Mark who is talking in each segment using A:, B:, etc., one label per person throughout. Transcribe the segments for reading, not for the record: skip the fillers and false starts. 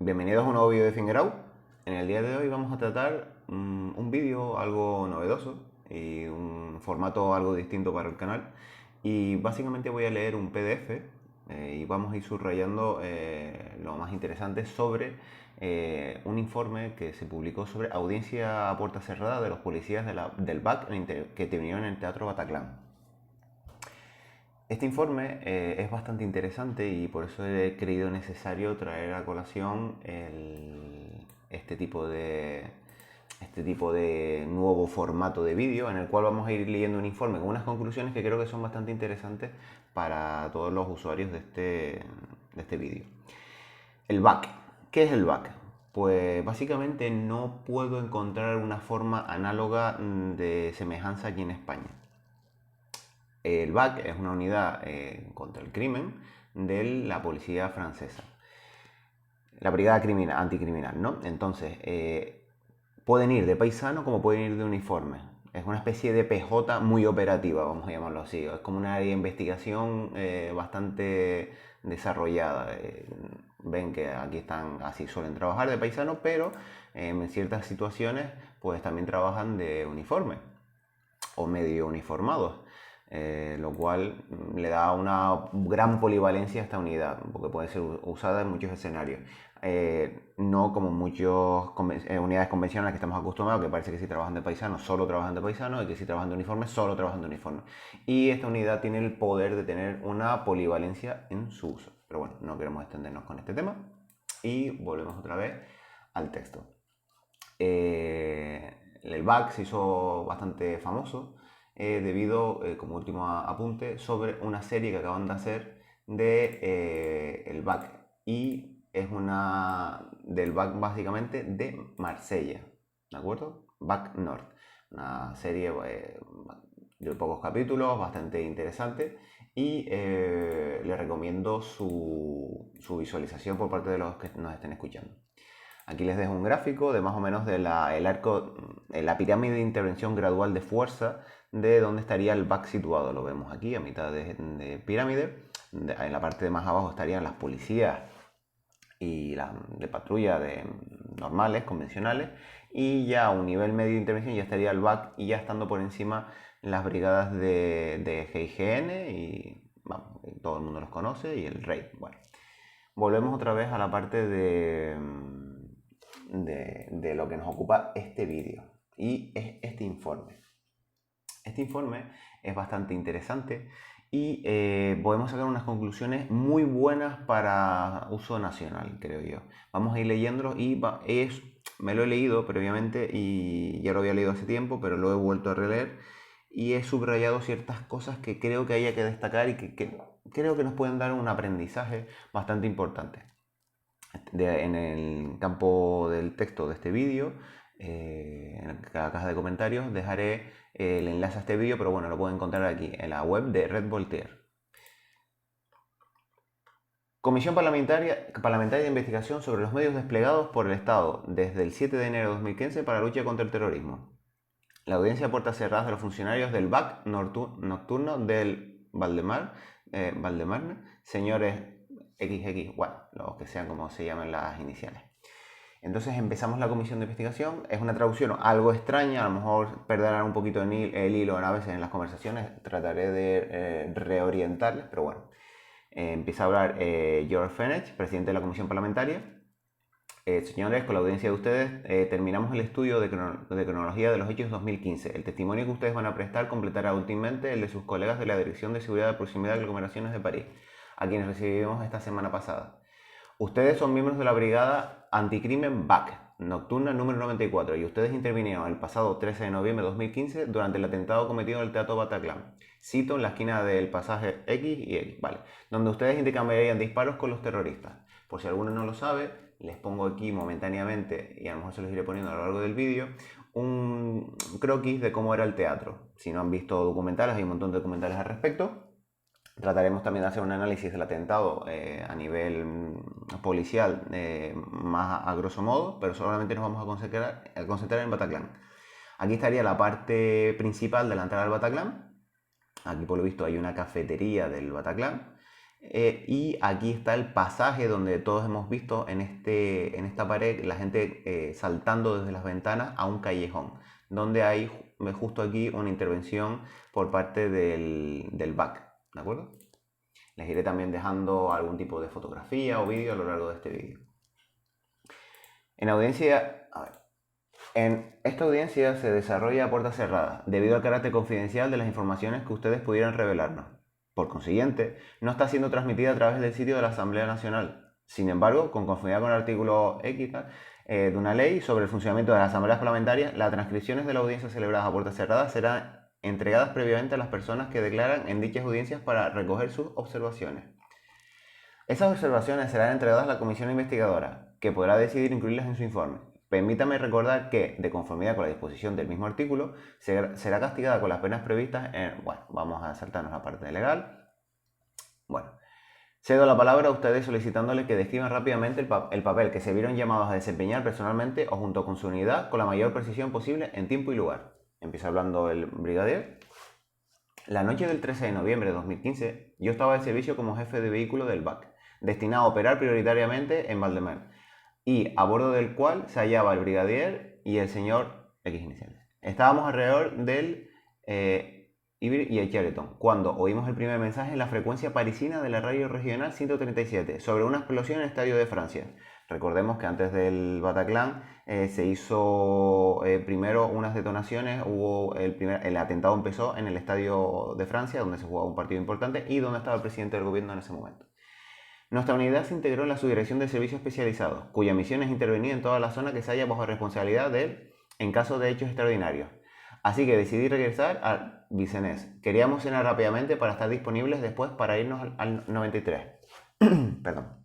A: Bienvenidos a un nuevo vídeo de Fingerau. En el día de hoy vamos a tratar un vídeo algo novedoso y un formato algo distinto para el canal. Y básicamente voy a leer un PDF y vamos a ir subrayando lo más interesante sobre un informe que se publicó sobre audiencia a puerta cerrada de los policías del BAC que terminaron en el Teatro Bataclan. Este informe es bastante interesante y por eso he creído necesario traer a colación este tipo de nuevo formato de vídeo en el cual vamos a ir leyendo un informe con unas conclusiones que creo que son bastante interesantes para todos los usuarios de este vídeo. El BAC. ¿Qué es el BAC? Pues básicamente no puedo encontrar una forma análoga de semejanza aquí en España. El BAC es una unidad contra el crimen de la policía francesa. La brigada anticriminal, ¿no? Entonces, pueden ir de paisano como pueden ir de uniforme. Es una especie de PJ muy operativa, vamos a llamarlo así. Es como una área de investigación bastante desarrollada. Ven que aquí están así, suelen trabajar de paisano, pero en ciertas situaciones pues también trabajan de uniforme o medio uniformados. Lo cual le da una gran polivalencia a esta unidad, porque puede ser usada en muchos escenarios. No como muchas unidades convencionales que estamos acostumbrados, que parece que si trabajan de paisano, solo trabajan de paisano, y que si trabajan de uniforme, solo trabajan de uniforme. Y esta unidad tiene el poder de tener una polivalencia en su uso. Pero bueno, no queremos extendernos con este tema. Y volvemos otra vez al texto. El BAC se hizo bastante famoso debido, como último apunte, sobre una serie que acaban de hacer de el BAC. Y es una del BAC básicamente de Marsella, ¿de acuerdo? BAC Nord. Una serie de pocos capítulos, bastante interesante. Y le recomiendo su visualización por parte de los que nos estén escuchando. Aquí les dejo un gráfico de más o menos de la pirámide de intervención gradual de fuerza de donde estaría el BAC situado. Lo vemos aquí a mitad de pirámide. En la parte de más abajo estarían las policías y de patrulla normales, convencionales. Y ya a un nivel medio de intervención ya estaría el BAC y ya estando por encima las brigadas de GIGN y bueno, todo el mundo los conoce y el RAID. Bueno, volvemos otra vez a la parte de lo que nos ocupa este vídeo y es este informe. Este informe es bastante interesante y podemos sacar unas conclusiones muy buenas para uso nacional, creo yo. Vamos a ir leyéndolo y me lo he leído previamente y ya lo había leído hace tiempo, pero lo he vuelto a releer y he subrayado ciertas cosas que creo que haya que destacar y que creo que nos pueden dar un aprendizaje bastante importante. En el campo del texto de este vídeo, en la caja de comentarios, dejaré el enlace a este vídeo, pero bueno, lo pueden encontrar aquí en la web de Red Voltaire. Comisión Parlamentaria de Investigación sobre los medios desplegados por el Estado desde el 7 de enero de 2015 para la lucha contra el terrorismo. La audiencia a puertas cerradas de los funcionarios del BAC nocturno del Valdemarne, señores XX, bueno, los que sean como se llaman las iniciales. Entonces empezamos la comisión de investigación. Es una traducción algo extraña, a lo mejor perderán un poquito el hilo a veces en las conversaciones, trataré de reorientarles, pero bueno. Empieza a hablar George Fenech, presidente de la comisión parlamentaria. Señores, con la audiencia de ustedes, terminamos el estudio de cronología de los hechos 2015. El testimonio que ustedes van a prestar completará últimamente el de sus colegas de la Dirección de Seguridad de Proximidad de Aglomeraciones de París, a quienes recibimos esta semana pasada. Ustedes son miembros de la Brigada Anticrimen BAC, nocturna número 94, y ustedes intervinieron el pasado 13 de noviembre de 2015 durante el atentado cometido en el Teatro Bataclan. Cito en la esquina del pasaje X y X, vale, donde ustedes intercambiarían disparos con los terroristas. Por si alguno no lo sabe, les pongo aquí momentáneamente, y a lo mejor se los iré poniendo a lo largo del vídeo, un croquis de cómo era el teatro. Si no han visto documentales, hay un montón de documentales al respecto. Trataremos también de hacer un análisis del atentado a nivel policial más a grosso modo, pero solamente nos vamos a concentrar en Bataclan. Aquí estaría la parte principal de la entrada al Bataclan. Aquí por lo visto hay una cafetería del Bataclan. Y aquí está el pasaje donde todos hemos visto en esta pared la gente saltando desde las ventanas a un callejón, donde hay justo aquí una intervención por parte del BAC, ¿de acuerdo? Les iré también dejando algún tipo de fotografía o vídeo a lo largo de este vídeo. En esta audiencia se desarrolla a puerta cerrada, debido al carácter confidencial de las informaciones que ustedes pudieran revelarnos. Por consiguiente, no está siendo transmitida a través del sitio de la Asamblea Nacional. Sin embargo, con conformidad con el artículo X de una ley sobre el funcionamiento de las asambleas parlamentarias, las transcripciones de la audiencia celebradas a puerta cerrada serán entregadas previamente a las personas que declaran en dichas audiencias para recoger sus observaciones. Esas observaciones serán entregadas a la comisión investigadora, que podrá decidir incluirlas en su informe. Permítame recordar que, de conformidad con la disposición del mismo artículo, será castigada con las penas previstas en... Bueno, vamos a saltarnos la parte legal. Bueno, cedo la palabra a ustedes solicitándoles que describan rápidamente el papel que se vieron llamados a desempeñar personalmente o junto con su unidad con la mayor precisión posible en tiempo y lugar. Empieza hablando el brigadier. La noche del 13 de noviembre de 2015, yo estaba de servicio como jefe de vehículo del BAC, destinado a operar prioritariamente en Valdemer, y a bordo del cual se hallaba el brigadier y el señor X iniciales. Estábamos alrededor del Ibir y el Sheraton, cuando oímos el primer mensaje en la frecuencia parisina de la radio regional 137 sobre una explosión en el Estadio de Francia. Recordemos que antes del Bataclan se hizo primero unas detonaciones, el atentado empezó en el Estadio de Francia, donde se jugaba un partido importante y donde estaba el presidente del gobierno en ese momento. Nuestra unidad se integró en la Subdirección de Servicios Especializados, cuya misión es intervenir en toda la zona que se halla bajo responsabilidad de él en caso de hechos extraordinarios. Así que decidí regresar a Vicennés. Queríamos cenar rápidamente para estar disponibles después para irnos al 93. Perdón.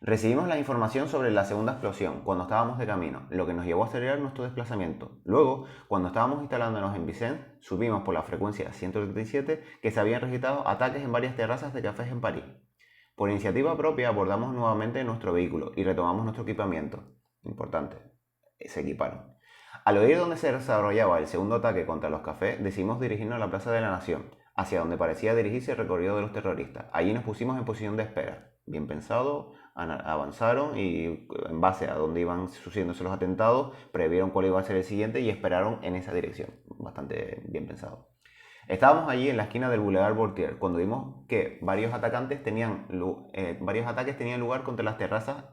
A: Recibimos la información sobre la segunda explosión cuando estábamos de camino, lo que nos llevó a acelerar nuestro desplazamiento. Luego, cuando estábamos instalándonos en Vicence, supimos por la frecuencia 137 que se habían registrado ataques en varias terrazas de cafés en París. Por iniciativa propia abordamos nuevamente nuestro vehículo y retomamos nuestro equipamiento. Importante, se equiparon. Al oír dónde se desarrollaba el segundo ataque contra los cafés, decidimos dirigirnos a la Plaza de la Nación, hacia donde parecía dirigirse el recorrido de los terroristas. Allí nos pusimos en posición de espera. Bien pensado, avanzaron y en base a dónde iban sucediéndose los atentados, previeron cuál iba a ser el siguiente y esperaron en esa dirección. Bastante bien pensado. Estábamos allí en la esquina del Boulevard Voltaire cuando vimos que varios ataques tenían lugar contra las terrazas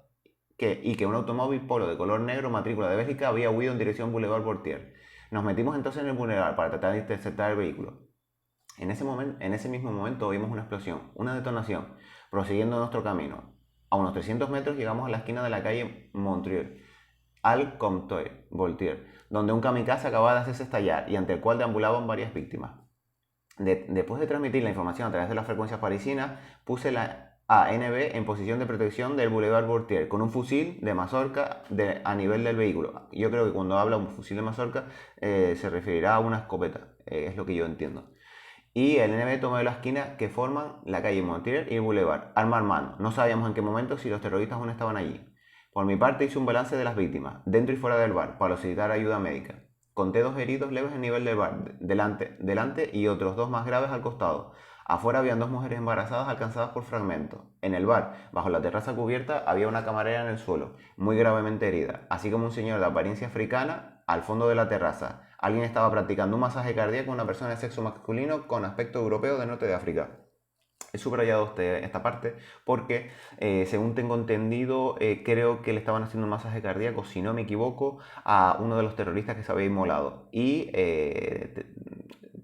A: y que un automóvil Polo de color negro matrícula de Bélgica había huido en dirección Boulevard Voltaire. Nos metimos entonces en el Boulevard para tratar de interceptar el vehículo. En ese mismo momento oímos una explosión, una detonación, prosiguiendo nuestro camino. A unos 300 metros llegamos a la esquina de la calle Montreuil, al Comptoir Voltaire, donde un kamikaze acababa de hacerse estallar y ante el cual deambulaban varias víctimas. Después de transmitir la información a través de las frecuencias parisinas, puse la ANB en posición de protección del Boulevard Voltaire con un fusil de mazorca a nivel del vehículo. Yo creo que cuando habla un fusil de mazorca se referirá a una escopeta, es lo que yo entiendo. Y el NB tomó la esquina que forman la calle Montier y el Boulevard, arma en mano. No sabíamos en qué momento si los terroristas aún estaban allí. Por mi parte hice un balance de las víctimas, dentro y fuera del bar, para solicitar ayuda médica. Conté 2 heridos leves a nivel del bar, delante y otros 2 más graves al costado. Afuera habían 2 mujeres embarazadas alcanzadas por fragmentos. En el bar, bajo la terraza cubierta, había una camarera en el suelo, muy gravemente herida, así como un señor de apariencia africana al fondo de la terraza. Alguien estaba practicando un masaje cardíaco a una persona de sexo masculino con aspecto europeo del norte de África. He subrayado esta parte porque, según tengo entendido, creo que le estaban haciendo un masaje cardíaco, si no me equivoco, a uno de los terroristas que se había inmolado. Y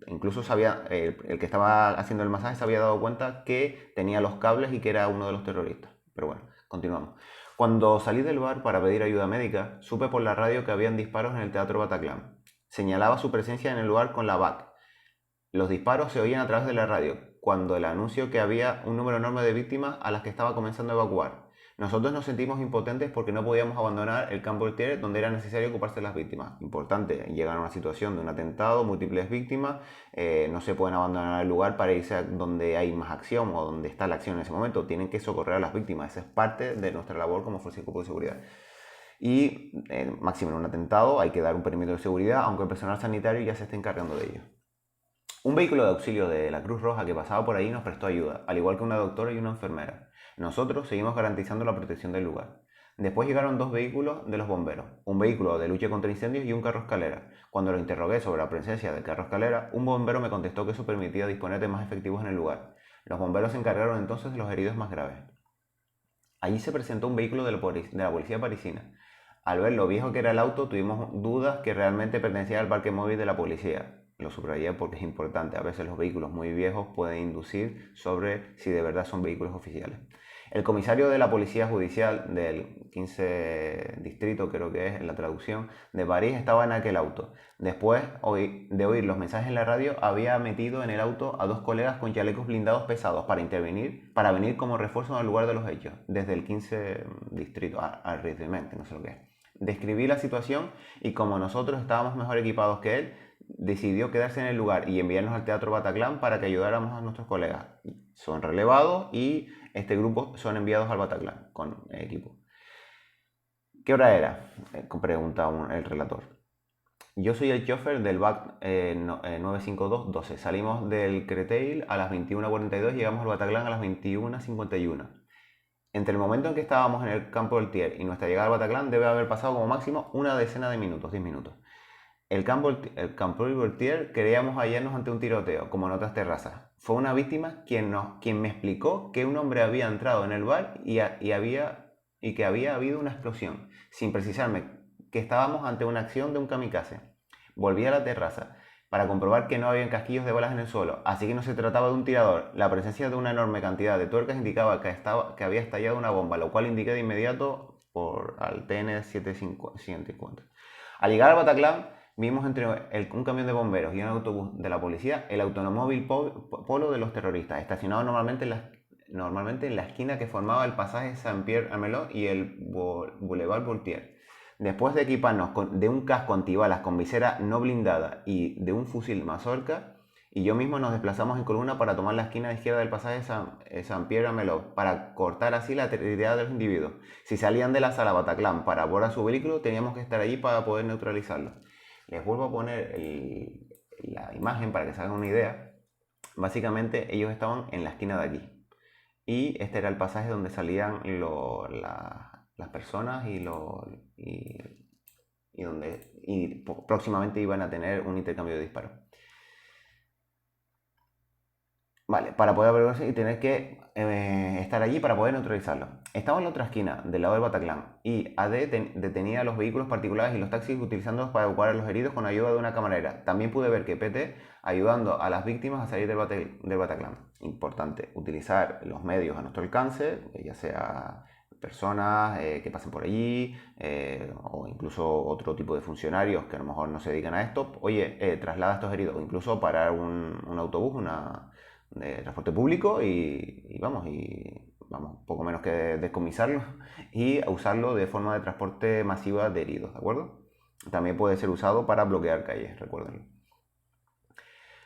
A: incluso el que estaba haciendo el masaje se había dado cuenta que tenía los cables y que era uno de los terroristas. Pero bueno, continuamos. Cuando salí del bar para pedir ayuda médica, supe por la radio que habían disparos en el Teatro Bataclan. Señalaba su presencia en el lugar con la BAC. Los disparos se oían a través de la radio, cuando el anuncio que había un número enorme de víctimas a las que estaba comenzando a evacuar. Nosotros nos sentimos impotentes porque no podíamos abandonar el campo Voltaire donde era necesario ocuparse de las víctimas. Importante, llegan a una situación de un atentado, múltiples víctimas, no se pueden abandonar el lugar para irse a donde hay más acción o donde está la acción en ese momento. Tienen que socorrer a las víctimas, esa es parte de nuestra labor como Fuerza y Cuerpo de Seguridad. Y máximo en un atentado hay que dar un perímetro de seguridad, aunque el personal sanitario ya se esté encargando de ello. Un vehículo de auxilio de la Cruz Roja que pasaba por ahí nos prestó ayuda, al igual que una doctora y una enfermera. Nosotros seguimos garantizando la protección del lugar. Después llegaron dos vehículos de los bomberos, un vehículo de lucha contra incendios y un carro escalera. Cuando lo interrogué sobre la presencia del carro escalera, un bombero me contestó que eso permitía disponer de más efectivos en el lugar. Los bomberos se encargaron entonces de los heridos más graves. Allí se presentó un vehículo de la policía parisina. Al ver lo viejo que era el auto, tuvimos dudas que realmente pertenecía al parque móvil de la policía. Lo subrayé porque es importante. A veces los vehículos muy viejos pueden inducir sobre si de verdad son vehículos oficiales. El comisario de la Policía Judicial del 15 Distrito, creo que es en la traducción, de París estaba en aquel auto. Después de oír los mensajes en la radio, había metido en el auto a dos colegas con chalecos blindados pesados para venir como refuerzo al lugar de los hechos, desde el 15 Distrito, arrecientemente, no sé lo que es. Describí la situación y como nosotros estábamos mejor equipados que él, decidió quedarse en el lugar y enviarnos al Teatro Bataclan para que ayudáramos a nuestros colegas. Son relevados y este grupo son enviados al Bataclan con equipo. ¿Qué hora era? Pregunta el relator. Yo soy el chofer del BAC 95212. Salimos del Créteil a las 21:42 y llegamos al Bataclan a las 21:51. Entre el momento en que estábamos en el campo del Tier y nuestra llegada al Bataclan debe haber pasado como máximo una decena de minutos, 10 minutos. El campo del Tier creíamos hallarnos ante un tiroteo, como en otras terrazas. Fue una víctima quien me explicó que un hombre había entrado en el bar y que había habido una explosión, sin precisarme que estábamos ante una acción de un kamikaze. Volví a la terraza para comprobar que no había casquillos de balas en el suelo, así que no se trataba de un tirador. La presencia de una enorme cantidad de tuercas indicaba que había estallado una bomba, lo cual indiqué de inmediato al TN 750. Al llegar al Bataclan, vimos entre un camión de bomberos y un autobús de la policía el automóvil Polo de los terroristas, estacionado normalmente en la esquina que formaba el pasaje Saint-Pierre-Amelot y el Boulevard Voltaire. Después de equiparnos de un casco antibalas con visera no blindada y de un fusil Mazorca, y yo mismo nos desplazamos en columna para tomar la esquina izquierda del pasaje Saint-Pierre-Amelot para cortar así la temeridad de los individuos. Si salían de la sala Bataclan para abordar su vehículo, teníamos que estar allí para poder neutralizarlos. Les vuelvo a poner la imagen para que se hagan una idea. Básicamente ellos estaban en la esquina de aquí. Y este era el pasaje donde salían las personas y donde próximamente iban a tener un intercambio de disparos. Vale, para poder averiguarse y tener que estar allí para poder neutralizarlo. Estaba en la otra esquina, del lado del Bataclan, y AD detenía los vehículos particulares y los taxis utilizándolos para evacuar a los heridos con ayuda de una camarera. También pude ver que PT ayudando a las víctimas a salir del Bataclan. Importante, utilizar los medios a nuestro alcance, ya sea personas que pasen por allí o incluso otro tipo de funcionarios que a lo mejor no se dedican a esto. Oye, traslada a estos heridos o incluso parar un autobús, de transporte público y vamos, poco menos que descomisarlo y usarlo de forma de transporte masiva de heridos, ¿de acuerdo? También puede ser usado para bloquear calles, recuérdenlo.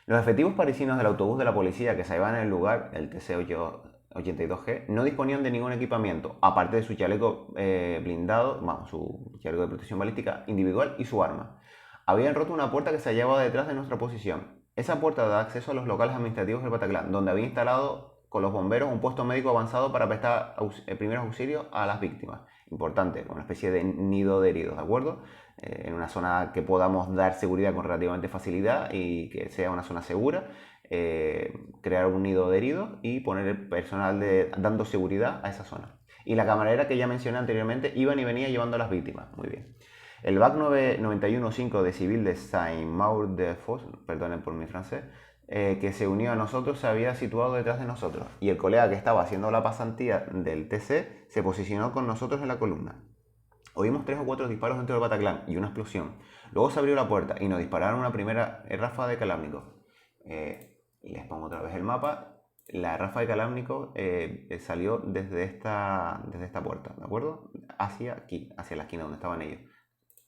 A: Los efectivos parisinos del autobús de la policía que se iban en el lugar, el TC-82G, no disponían de ningún equipamiento, aparte de su chaleco blindado, su chaleco de protección balística individual y su arma. Habían roto una puerta que se hallaba detrás de nuestra posición. Esa puerta da acceso a los locales administrativos del Bataclan, donde había instalado con los bomberos un puesto médico avanzado para prestar primeros auxilios a las víctimas. Importante, una especie de nido de heridos, ¿de acuerdo? En una zona que podamos dar seguridad con relativamente facilidad y que sea una zona segura, crear un nido de heridos y poner el personal dando seguridad a esa zona. Y la camarera que ya mencioné anteriormente iban y venía llevando a las víctimas. Muy bien. El BAC 915 de Civil de Saint-Maur-de-Fosse, perdonen por mi francés, que se unió a nosotros se había situado detrás de nosotros y el colega que estaba haciendo la pasantía del TC se posicionó con nosotros en la columna. Oímos 3 o 4 disparos dentro del Bataclan y una explosión. Luego se abrió la puerta y nos dispararon una primera ráfaga de Kalashnikov. Les pongo otra vez el mapa. La ráfaga de Kalashnikov salió desde esta puerta, ¿de acuerdo? Hacia aquí, hacia la esquina donde estaban ellos.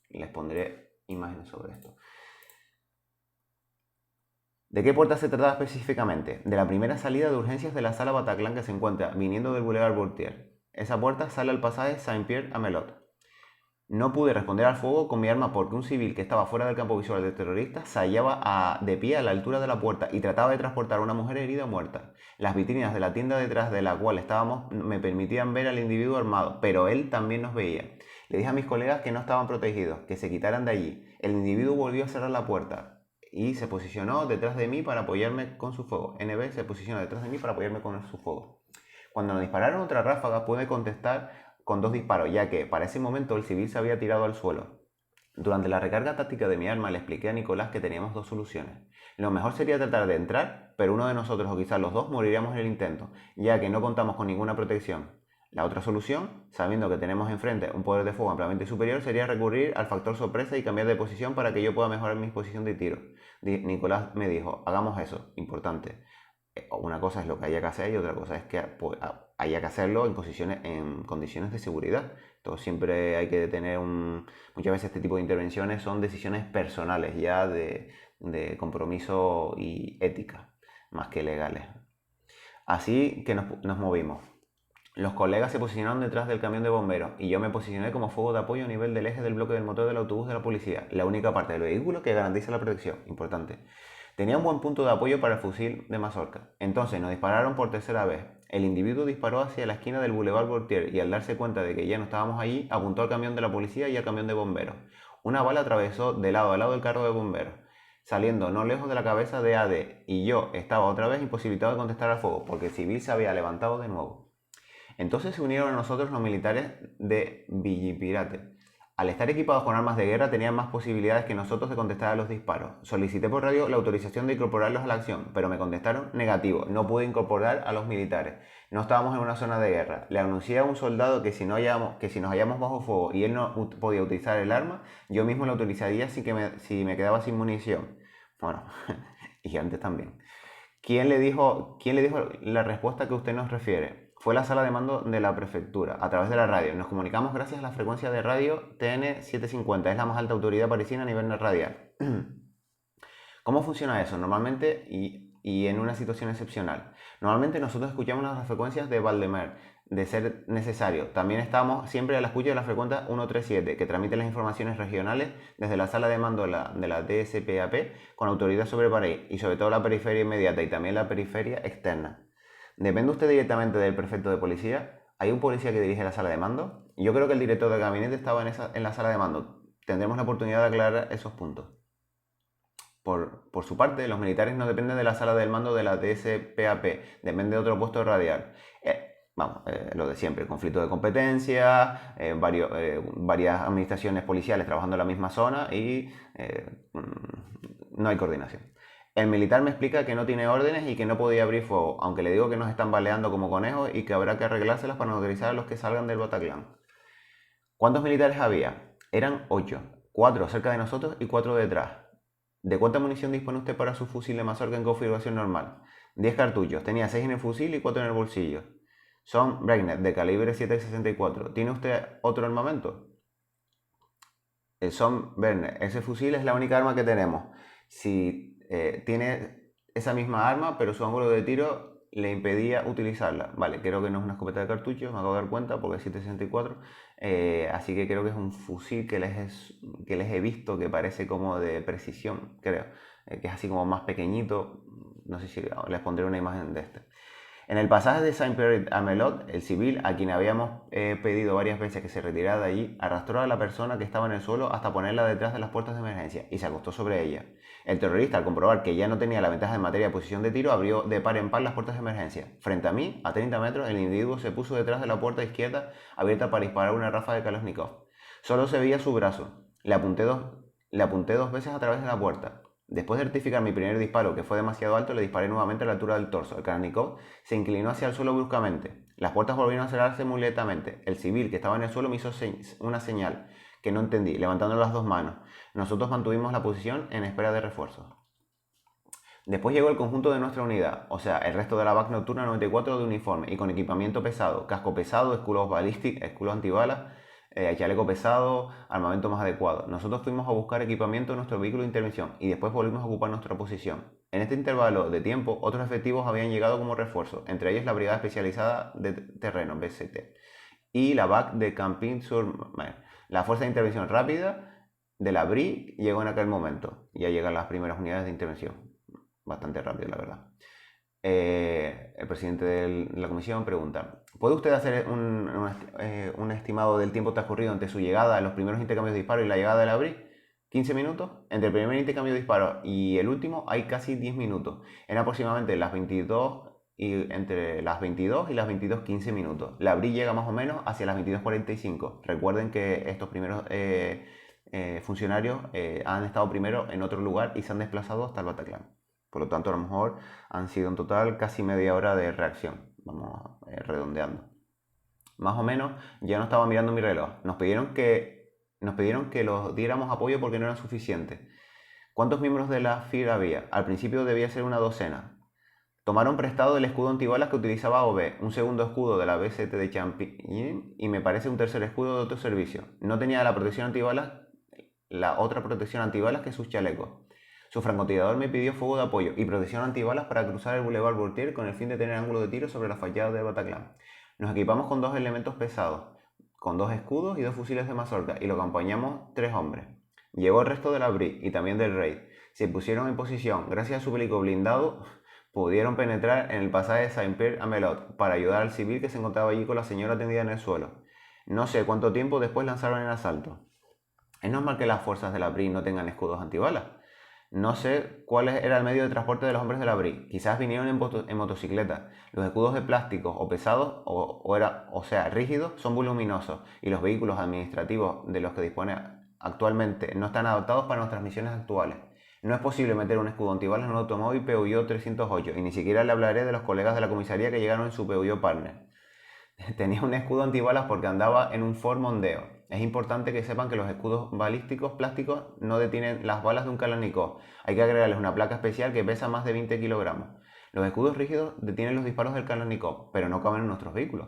A: Les pondré imágenes sobre esto. ¿De qué puerta se trataba específicamente? De la primera salida de urgencias de la sala Bataclan que se encuentra viniendo del Boulevard Voltaire. Esa puerta sale al pasaje Saint-Pierre-Amelot. No pude responder al fuego con mi arma porque un civil que estaba fuera del campo visual del terrorista se hallaba de pie a la altura de la puerta y trataba de transportar a una mujer herida o muerta. Las vitrinas de la tienda detrás de la cual estábamos me permitían ver al individuo armado, pero él también nos veía. Le dije a mis colegas que no estaban protegidos, que se quitaran de allí. El individuo volvió a cerrar la puerta y se posicionó detrás de mí para apoyarme con su fuego. NB se posicionó detrás de mí para apoyarme con su fuego. Cuando nos dispararon otra ráfaga pude contestar con 2 disparos, ya que para ese momento el civil se había tirado al suelo. Durante la recarga táctica de mi arma le expliqué a Nicolás que teníamos 2 soluciones. Lo mejor sería tratar de entrar, pero uno de nosotros o quizás los dos moriríamos en el intento, ya que no contamos con ninguna protección. La otra solución, sabiendo que tenemos enfrente un poder de fuego ampliamente superior, sería recurrir al factor sorpresa y cambiar de posición para que yo pueda mejorar mi posición de tiro. Nicolás me dijo, hagamos eso, importante. Una cosa es lo que haya que hacer y otra cosa es que haya que hacerlo en condiciones de seguridad. Entonces siempre hay que tener muchas veces este tipo de intervenciones son decisiones personales ya de compromiso y ética, más que legales. Así que nos movimos. Los colegas se posicionaron detrás del camión de bomberos y yo me posicioné como fuego de apoyo a nivel del eje del bloque del motor del autobús de la policía, la única parte del vehículo que garantiza la protección, importante. Tenía un buen punto de apoyo para el fusil de mazorca. Entonces nos dispararon por tercera vez. El individuo disparó hacia la esquina del Boulevard Voltaire y al darse cuenta de que ya no estábamos allí, apuntó al camión de la policía y al camión de bomberos. Una bala atravesó de lado a lado el carro de bomberos, saliendo no lejos de la cabeza de AD, y yo estaba otra vez imposibilitado de contestar al fuego, porque el civil se había levantado de nuevo. Entonces se unieron a nosotros los militares de Villipirate. Al estar equipados con armas de guerra tenían más posibilidades que nosotros de contestar a los disparos. Solicité por radio la autorización de incorporarlos a la acción, pero me contestaron negativo, no pude incorporar a los militares. No estábamos en una zona de guerra. Le anuncié a un soldado que si nos hallamos bajo fuego y él no podía utilizar el arma, yo mismo lo utilizaría si me quedaba sin munición. Bueno, y antes también. ¿Quién le dijo la respuesta que usted nos refiere? Fue la sala de mando de la prefectura, a través de la radio. Nos comunicamos gracias a la frecuencia de radio TN750, es la más alta autoridad parisina a nivel radial. ¿Cómo funciona eso? Normalmente y en una situación excepcional. Normalmente nosotros escuchamos las frecuencias de Valdemer, de ser necesario. También estamos siempre a la escucha de la frecuencia 137, que transmite las informaciones regionales desde la sala de mando de la DSPAP con autoridad sobre París y sobre todo la periferia inmediata y también la periferia externa. ¿Depende usted directamente del prefecto de policía? ¿Hay un policía que dirige la sala de mando? Yo creo que el director del gabinete estaba en la sala de mando. Tendremos la oportunidad de aclarar esos puntos. Por su parte, los militares no dependen de la sala del mando de la DSPAP, dependen de otro puesto radial. Lo de siempre, conflicto de competencia, varias administraciones policiales trabajando en la misma zona y no hay coordinación. El militar me explica que no tiene órdenes y que no podía abrir fuego, aunque le digo que nos están baleando como conejos y que habrá que arreglárselas para neutralizar a los que salgan del Bataclan. ¿Cuántos militares había? Eran 8, 4 cerca de nosotros y 4 detrás. ¿De cuánta munición dispone usted para su fusil de mazorca en configuración normal? 10 cartuchos, tenía 6 en el fusil y 4 en el bolsillo. Son Breitner de calibre 7.64. ¿Tiene usted otro armamento? El Son Werner, ese fusil es la única arma que tenemos. Si tiene esa misma arma, pero su ángulo de tiro le impedía utilizarla. Vale, creo que no es una escopeta de cartuchos, me acabo de dar cuenta porque es 7.64. Así que creo que es un fusil que les he visto que parece como de precisión, creo. Que es así como más pequeñito. No sé si les pondré una imagen de este. En el pasaje de Saint-Pierre a Melot, el civil, a quien habíamos pedido varias veces que se retirara de allí, arrastró a la persona que estaba en el suelo hasta ponerla detrás de las puertas de emergencia y se acostó sobre ella. El terrorista, al comprobar que ya no tenía la ventaja en materia de posición de tiro, abrió de par en par las puertas de emergencia. Frente a mí, a 30 metros, el individuo se puso detrás de la puerta izquierda abierta para disparar una ráfaga de Kalashnikov. Solo se veía su brazo. Le apunté dos veces a través de la puerta. Después de rectificar mi primer disparo, que fue demasiado alto, le disparé nuevamente a la altura del torso. El Kalashnikov se inclinó hacia el suelo bruscamente. Las puertas volvieron a cerrarse muy lentamente. El civil, que estaba en el suelo, me hizo una señal que no entendí, levantando las dos manos. Nosotros mantuvimos la posición en espera de refuerzos. Después llegó el conjunto de nuestra unidad, o sea, el resto de la BAC nocturna 94 de uniforme y con equipamiento pesado, casco pesado, escudos balísticos, escudos antibalas, chaleco pesado, armamento más adecuado. Nosotros fuimos a buscar equipamiento en nuestro vehículo de intervención y después volvimos a ocupar nuestra posición. En este intervalo de tiempo, otros efectivos habían llegado como refuerzo, entre ellos la Brigada Especializada de Terreno, BST, y la BAC de Camping sur Mer. La fuerza de intervención rápida de la BRI llegó en aquel momento. Ya llegan las primeras unidades de intervención. Bastante rápido, la verdad. El presidente de la comisión pregunta: ¿puede usted hacer un estimado del tiempo transcurrido entre su llegada, los primeros intercambios de disparos y la llegada de la BRI? 15 minutos. Entre el primer intercambio de disparos y el último hay casi 10 minutos. En aproximadamente entre las 22 y las 22:15 minutos. La BRI llega más o menos hacia las 22:45. Recuerden que estos primeros funcionarios han estado primero en otro lugar y se han desplazado hasta el Bataclan. Por lo tanto, a lo mejor han sido en total casi media hora de reacción. Vamos redondeando. Más o menos, ya no estaba mirando mi reloj. Nos pidieron que los diéramos apoyo porque no eran suficientes. ¿Cuántos miembros de la FIR había? Al principio debía ser una docena. Tomaron prestado el escudo antibalas que utilizaba OB, un segundo escudo de la BST de Champigny y me parece un tercer escudo de otro servicio. No tenía la protección antibalas, la otra protección antibalas que sus chalecos. Su francotirador me pidió fuego de apoyo y protección antibalas para cruzar el Boulevard Voltaire con el fin de tener ángulo de tiro sobre la fachada del Bataclan. Nos equipamos con 2 elementos pesados, con 2 escudos y 2 fusiles de mazorca, y lo acompañamos 3 hombres. Llegó el resto de la BRI y también del Raid. Se pusieron en posición. Gracias a su vehículo blindado, pudieron penetrar en el pasaje de Saint-Pierre-Amelot para ayudar al civil que se encontraba allí con la señora tendida en el suelo. No sé cuánto tiempo después lanzaron el asalto. Es normal que las fuerzas de la BRI no tengan escudos antibalas. No sé cuál era el medio de transporte de los hombres de la BRI. Quizás vinieron en motocicleta. Los escudos de plástico o pesados, o sea, rígidos, son voluminosos y los vehículos administrativos de los que dispone actualmente no están adaptados para nuestras misiones actuales. No es posible meter un escudo antibalas en un automóvil Peugeot 308 y ni siquiera le hablaré de los colegas de la comisaría que llegaron en su Peugeot Partner. Tenía un escudo antibalas porque andaba en un Ford Mondeo. Es importante que sepan que los escudos balísticos plásticos no detienen las balas de un Kalashnikov. Hay que agregarles una placa especial que pesa más de 20 kilogramos. Los escudos rígidos detienen los disparos del Kalashnikov, pero no caben en nuestros vehículos.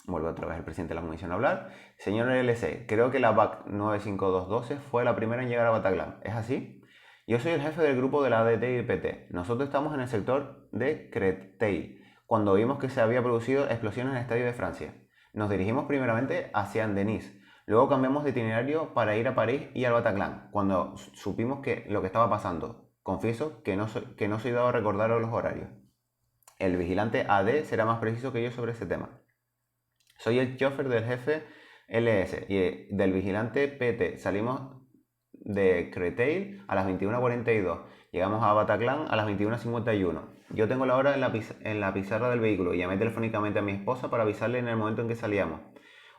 A: Vuelve otra vez el presidente de la comisión a hablar. Señor LC, creo que la BAC 95212 fue la primera en llegar a Bataclan. ¿Es así? Yo soy el jefe del grupo de la ADT y PT. Nosotros estamos en el sector de Créteil, cuando vimos que se había producido explosiones en el Estadio de Francia. Nos dirigimos primeramente hacia Denis, luego cambiamos de itinerario para ir a París y al Bataclan, cuando supimos lo que estaba pasando. Confieso que no soy dado a recordar los horarios. El vigilante AD será más preciso que yo sobre ese tema. Soy el chofer del jefe LS y del vigilante PT. Salimos de Créteil a las 21:42. Llegamos a Bataclan a las 21:51. Yo tengo la hora en la pizarra del vehículo y llamé telefónicamente a mi esposa para avisarle en el momento en que salíamos.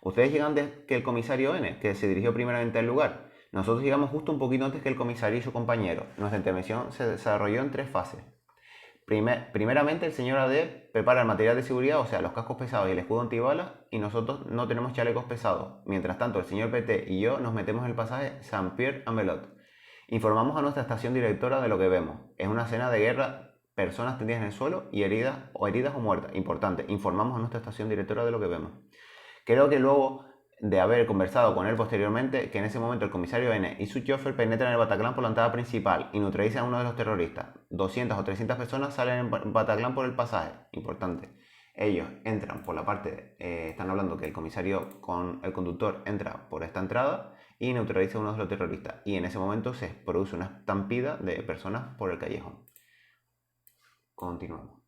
A: Ustedes llegan antes que el comisario N, que se dirigió primeramente al lugar. Nosotros llegamos justo un poquito antes que el comisario y su compañero. Nuestra intervención se desarrolló en 3 fases. Primeramente, el señor AD prepara el material de seguridad, o sea, los cascos pesados y el escudo antibalas, y nosotros no tenemos chalecos pesados. Mientras tanto, el señor PT y yo nos metemos en el pasaje Saint-Pierre-Amelot. Informamos a nuestra estación directora de lo que vemos. Es una escena de guerra, personas tendidas en el suelo y heridas o muertas. Importante, informamos a nuestra estación directora de lo que vemos. Creo que luego de haber conversado con él posteriormente, que en ese momento el comisario N y su chofer penetran en el Bataclan por la entrada principal y neutralizan a uno de los terroristas. 200 o 300 personas salen en Bataclan por el pasaje. Importante. Ellos entran por la parte, están hablando que el comisario con el conductor entra por esta entrada y neutraliza a uno de los terroristas. Y en ese momento se produce una estampida de personas por el callejón. Continuamos.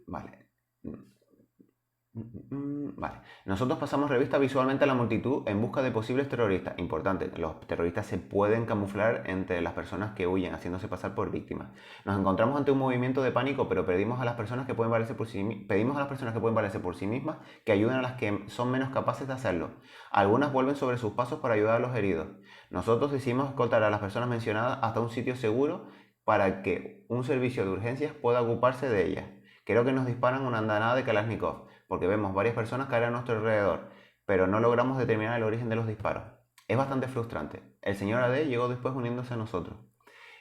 A: Vale. Vale. Nosotros pasamos revista visualmente a la multitud en busca de posibles terroristas. Importante, los terroristas se pueden camuflar entre las personas que huyen, haciéndose pasar por víctimas. Nos encontramos ante un movimiento de pánico, pero pedimos a las personas que pueden valerse por sí mismas que ayuden a las que son menos capaces de hacerlo. Algunas vuelven sobre sus pasos para ayudar a los heridos. Nosotros decidimos escoltar a las personas mencionadas hasta un sitio seguro para que un servicio de urgencias pueda ocuparse de ellas. Creo que nos disparan una andanada de Kalashnikov, porque vemos varias personas caer a nuestro alrededor, pero no logramos determinar el origen de los disparos. Es bastante frustrante. El señor AD llegó después uniéndose a nosotros.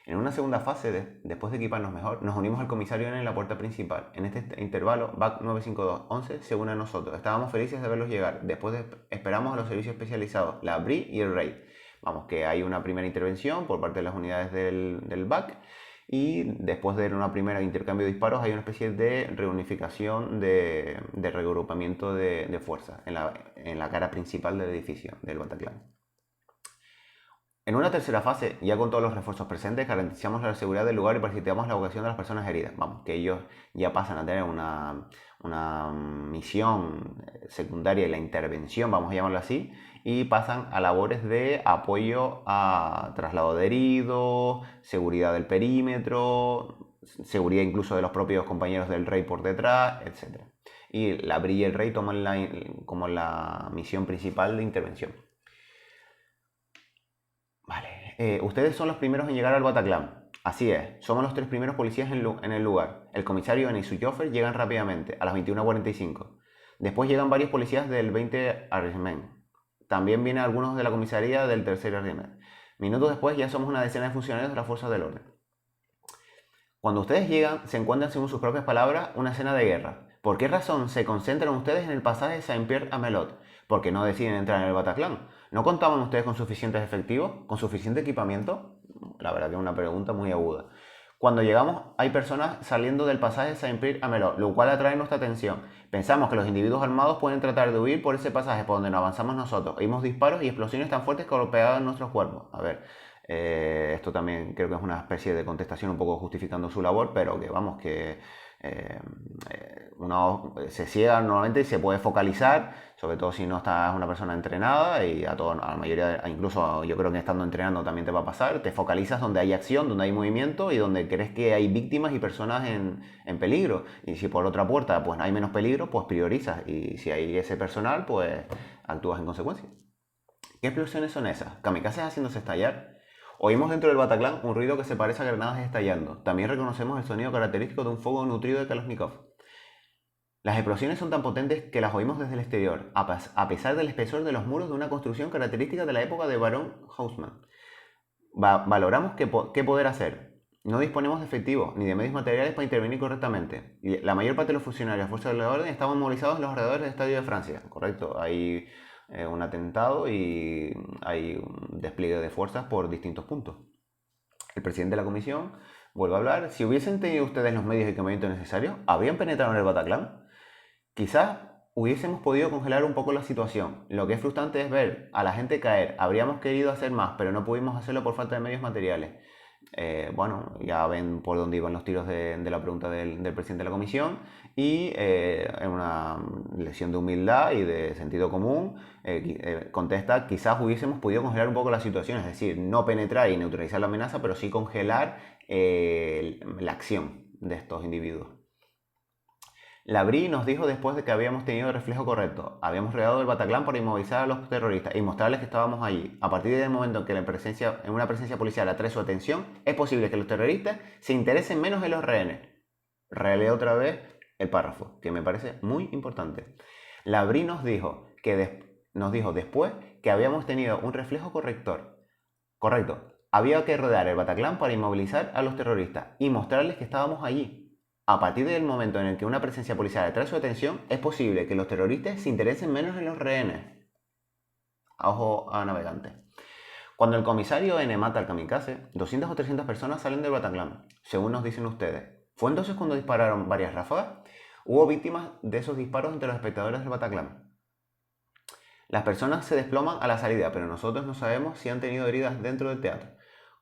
A: En una segunda fase, después de equiparnos mejor, nos unimos al comisario N en la puerta principal. En este intervalo, BAC 95211 se une a nosotros. Estábamos felices de verlos llegar. Después esperamos a los servicios especializados, la BRI y el RAID. Vamos, que hay una primera intervención por parte de las unidades del BAC. y después de una primera intercambio de disparos hay una especie de reunificación, de reagrupamiento de fuerzas en la cara principal del edificio del Bataclan. En una tercera fase, ya con todos los refuerzos presentes, garantizamos la seguridad del lugar y facilitamos la evacuación de las personas heridas. Vamos, que ellos ya pasan a tener una misión secundaria y la intervención, vamos a llamarlo así, y pasan a labores de apoyo a traslado de heridos, seguridad del perímetro, seguridad incluso de los propios compañeros del rey por detrás, etc. Y la Bri y el rey toman como la misión principal de intervención. Vale, ustedes son los primeros en llegar al Bataclan. Así es, somos los 3 primeros policías en el lugar. El comisario N y su chofer llegan rápidamente, a las 21:45. Después llegan varios policías del 20 Regiment. También vienen algunos de la comisaría del 3er Regiment. Minutos después ya somos una decena de funcionarios de las fuerzas del orden. Cuando ustedes llegan, se encuentran, según sus propias palabras, una escena de guerra. ¿Por qué razón se concentran ustedes en el pasaje Saint-Pierre-a-Melot? ¿Por qué no deciden entrar en el Bataclan? ¿No contaban ustedes con suficientes efectivos? ¿Con suficiente equipamiento? La verdad que es una pregunta muy aguda. Cuando llegamos, hay personas saliendo del pasaje Saint-Pierre-a-Melot, lo cual atrae nuestra atención. Pensamos que los individuos armados pueden tratar de huir por ese pasaje por donde no avanzamos nosotros. Oímos disparos y explosiones tan fuertes que golpeaban nuestros cuerpos. A ver, esto también creo que es una especie de contestación un poco justificando su labor, pero que vamos, que uno se ciega normalmente y se puede focalizar, sobre todo si no estás una persona entrenada, y a la mayoría, incluso yo creo que estando entrenando también te va a pasar, te focalizas donde hay acción, donde hay movimiento y donde crees que hay víctimas y personas en peligro. Y si por otra puerta pues hay menos peligro, pues priorizas, y si hay ese personal, pues actúas en consecuencia. ¿Qué explosiones son esas? ¿Kamikazes haciéndose estallar? Oímos dentro del Bataclan un ruido que se parece a granadas estallando. También reconocemos el sonido característico de un fuego nutrido de Kalashnikov. Las explosiones son tan potentes que las oímos desde el exterior, a pesar del espesor de los muros de una construcción característica de la época de Baron Haussmann. Valoramos qué poder hacer. No disponemos de efectivos ni de medios materiales para intervenir correctamente. Y la mayor parte de los funcionarios de fuerzas de la orden estaban movilizados en los alrededores del Estadio de Francia. Correcto, hay un atentado y hay un despliegue de fuerzas por distintos puntos. El presidente de la comisión vuelve a hablar. Si hubiesen tenido ustedes los medios y equipamiento necesarios, ¿habrían penetrado en el Bataclan? Quizás hubiésemos podido congelar un poco la situación. Lo que es frustrante es ver a la gente caer. Habríamos querido hacer más, pero no pudimos hacerlo por falta de medios materiales. Bueno, ya ven por dónde iban los tiros de la pregunta del presidente de la comisión, y en una lección de humildad y de sentido común contesta: quizás hubiésemos podido congelar un poco la situación, es decir, no penetrar y neutralizar la amenaza, pero sí congelar la acción de estos individuos. La Bri nos dijo después de que habíamos tenido el reflejo correcto. Habíamos rodeado el Bataclan para inmovilizar a los terroristas y mostrarles que estábamos allí. A partir del momento en que en una presencia policial atrae su atención, es posible que los terroristas se interesen menos en los rehenes. Releo otra vez el párrafo, que me parece muy importante. La Bri nos dijo después que habíamos tenido un reflejo corrector. Correcto. Había que rodear el Bataclan para inmovilizar a los terroristas y mostrarles que estábamos allí. A partir del momento en el que una presencia policial atrae su atención, es posible que los terroristas se interesen menos en los rehenes. Ojo a navegante. Cuando el comisario N mata al kamikaze, 200 o 300 personas salen del Bataclan, según nos dicen ustedes. ¿Fue entonces cuando dispararon varias ráfagas? Hubo víctimas de esos disparos entre los espectadores del Bataclan. Las personas se desploman a la salida, pero nosotros no sabemos si han tenido heridas dentro del teatro.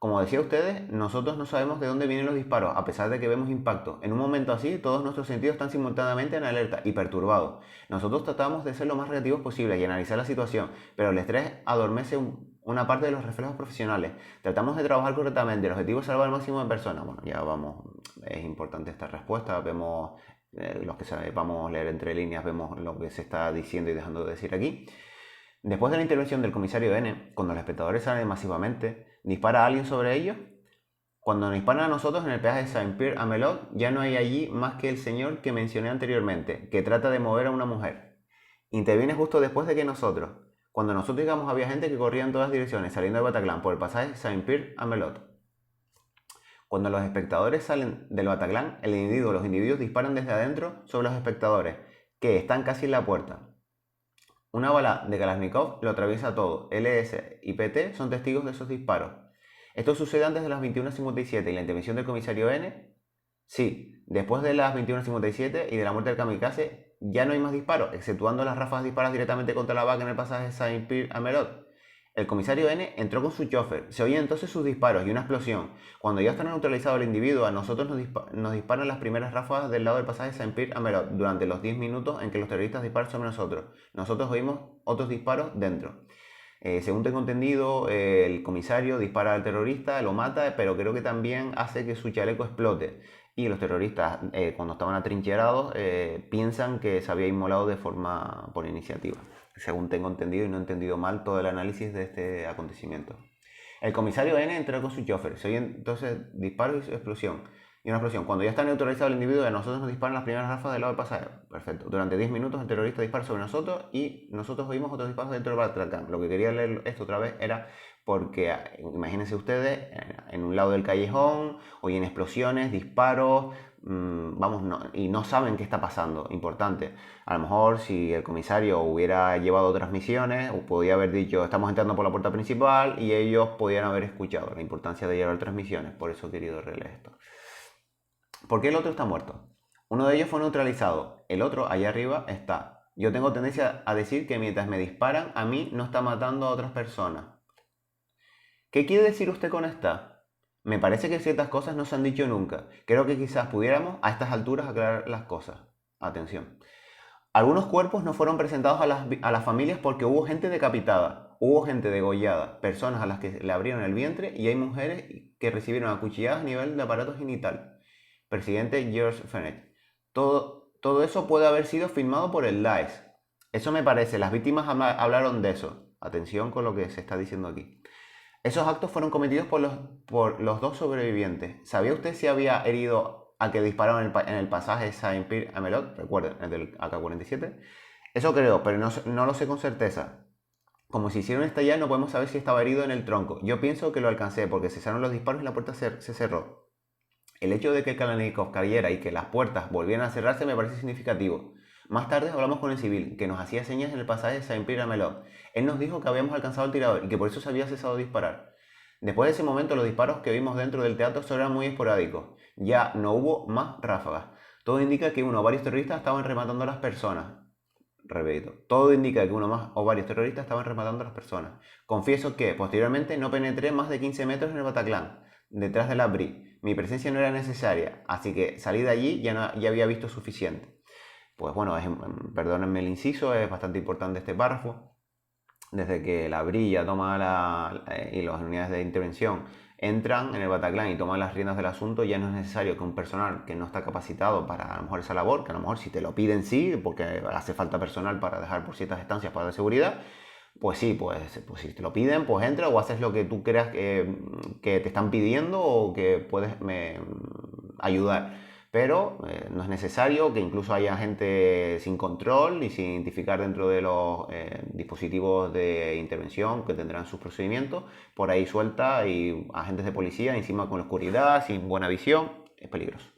A: Como decía ustedes, nosotros no sabemos de dónde vienen los disparos, a pesar de que vemos impacto. En un momento así, todos nuestros sentidos están simultáneamente en alerta y perturbados. Nosotros tratamos de ser lo más reactivos posible y analizar la situación, pero el estrés adormece una parte de los reflejos profesionales. Tratamos de trabajar correctamente, el objetivo es salvar al máximo de personas. Bueno, ya vamos, es importante esta respuesta, vemos, los que sepamos leer entre líneas, vemos lo que se está diciendo y dejando de decir aquí. Después de la intervención del comisario N, cuando los espectadores salen masivamente, ¿dispara a alguien sobre ellos? Cuando nos disparan a nosotros en el peaje de Saint-Pierre-a-Melot, ya no hay allí más que el señor que mencioné anteriormente, que trata de mover a una mujer. Interviene justo después de que nosotros. Cuando nosotros llegamos había gente que corría en todas direcciones, saliendo del Bataclan por el pasaje Saint-Pierre-a-Melot. Cuando los espectadores salen del Bataclan, los individuos disparan desde adentro sobre los espectadores, que están casi en la puerta. Una bala de Kalashnikov lo atraviesa todo. LS y PT son testigos de esos disparos. ¿Esto sucede antes de las 21:57 y la intervención del comisario N? Sí, después de las 21:57 y de la muerte del kamikaze, ya no hay más disparos, exceptuando las ráfagas disparadas directamente contra la vaca en el pasaje Saint-Pierre a Merod. El comisario N entró con su chofer, se oyen entonces sus disparos y una explosión. Cuando ya está neutralizado el individuo, a nosotros nos disparan las primeras ráfagas del lado del pasaje Saint-Pierre a Merod durante los 10 minutos en que los terroristas disparan sobre nosotros. Nosotros oímos otros disparos dentro. Según tengo entendido, el comisario dispara al terrorista, lo mata, pero creo que también hace que su chaleco explote. Y los terroristas, cuando estaban atrincherados, piensan que se había inmolado de forma por iniciativa. Según tengo entendido y no he entendido mal todo el análisis de este acontecimiento. El comisario N entró con su chofer. Se oyen entonces disparos y explosión. Y una explosión. Cuando ya está neutralizado el individuo, a nosotros nos disparan las primeras ráfagas del lado del pasajero. Perfecto. Durante 10 minutos el terrorista dispara sobre nosotros y nosotros oímos otros disparos dentro del Bataclan. Lo que quería leer esto otra vez era porque, imagínense ustedes, en un lado del callejón, oyen explosiones, disparos, y no saben qué está pasando. Importante. A lo mejor si el comisario hubiera llevado otras misiones, podía haber dicho, estamos entrando por la puerta principal, y ellos podían haber escuchado la importancia de llevar otras misiones. Por eso he querido releer esto. ¿Por qué el otro está muerto? Uno de ellos fue neutralizado, el otro, allá arriba, está. Yo tengo tendencia a decir que mientras me disparan, a mí no está matando a otras personas. ¿Qué quiere decir usted con esta? Me parece que ciertas cosas no se han dicho nunca. Creo que quizás pudiéramos a estas alturas aclarar las cosas. Atención. Algunos cuerpos no fueron presentados a las familias porque hubo gente decapitada, hubo gente degollada, personas a las que le abrieron el vientre y hay mujeres que recibieron acuchilladas a nivel de aparato genital. Presidente George Fenech. Todo eso puede haber sido filmado por el Daesh. Eso me parece, las víctimas hablaron de eso. Atención con lo que se está diciendo aquí. Esos actos fueron cometidos por los dos sobrevivientes. ¿Sabía usted si había herido al que dispararon en el pasaje Saint-Pierre a Melot? Recuerden, el del AK-47. Eso creo, pero no lo sé con certeza. Como se hicieron estallar, no podemos saber si estaba herido en el tronco. Yo pienso que lo alcancé porque cesaron los disparos y la puerta se cerró. El hecho de que el Kalashnikov cayera y que las puertas volvieran a cerrarse me parece significativo. Más tarde hablamos con el civil, que nos hacía señas en el pasaje Saint-Pierre a Melot. Él nos dijo que habíamos alcanzado al tirador y que por eso se había cesado de disparar. Después de ese momento, los disparos que vimos dentro del teatro solo eran muy esporádicos. Ya no hubo más ráfagas. Todo indica que uno o varios terroristas estaban rematando a las personas. Repito, todo indica que uno más o varios terroristas estaban rematando a las personas. Confieso que, posteriormente, no penetré más de 15 metros en el Bataclan, detrás de la Brie. Mi presencia no era necesaria, así que salí de allí ya había visto suficiente. Pues bueno, perdónenme el inciso, es bastante importante este párrafo. Desde que la Brie toma y las unidades de intervención entran en el Bataclan y toman las riendas del asunto, ya no es necesario que un personal que no está capacitado para a lo mejor esa labor, que a lo mejor si te lo piden sí, porque hace falta personal para dejar por ciertas estancias para la seguridad, pues sí, pues si te lo piden, pues entra o haces lo que tú creas que te están pidiendo o que puedes ayudar. Pero no es necesario que incluso haya gente sin control y sin identificar dentro de los dispositivos de intervención que tendrán sus procedimientos, por ahí suelta y agentes de policía encima con la oscuridad, sin buena visión, es peligroso.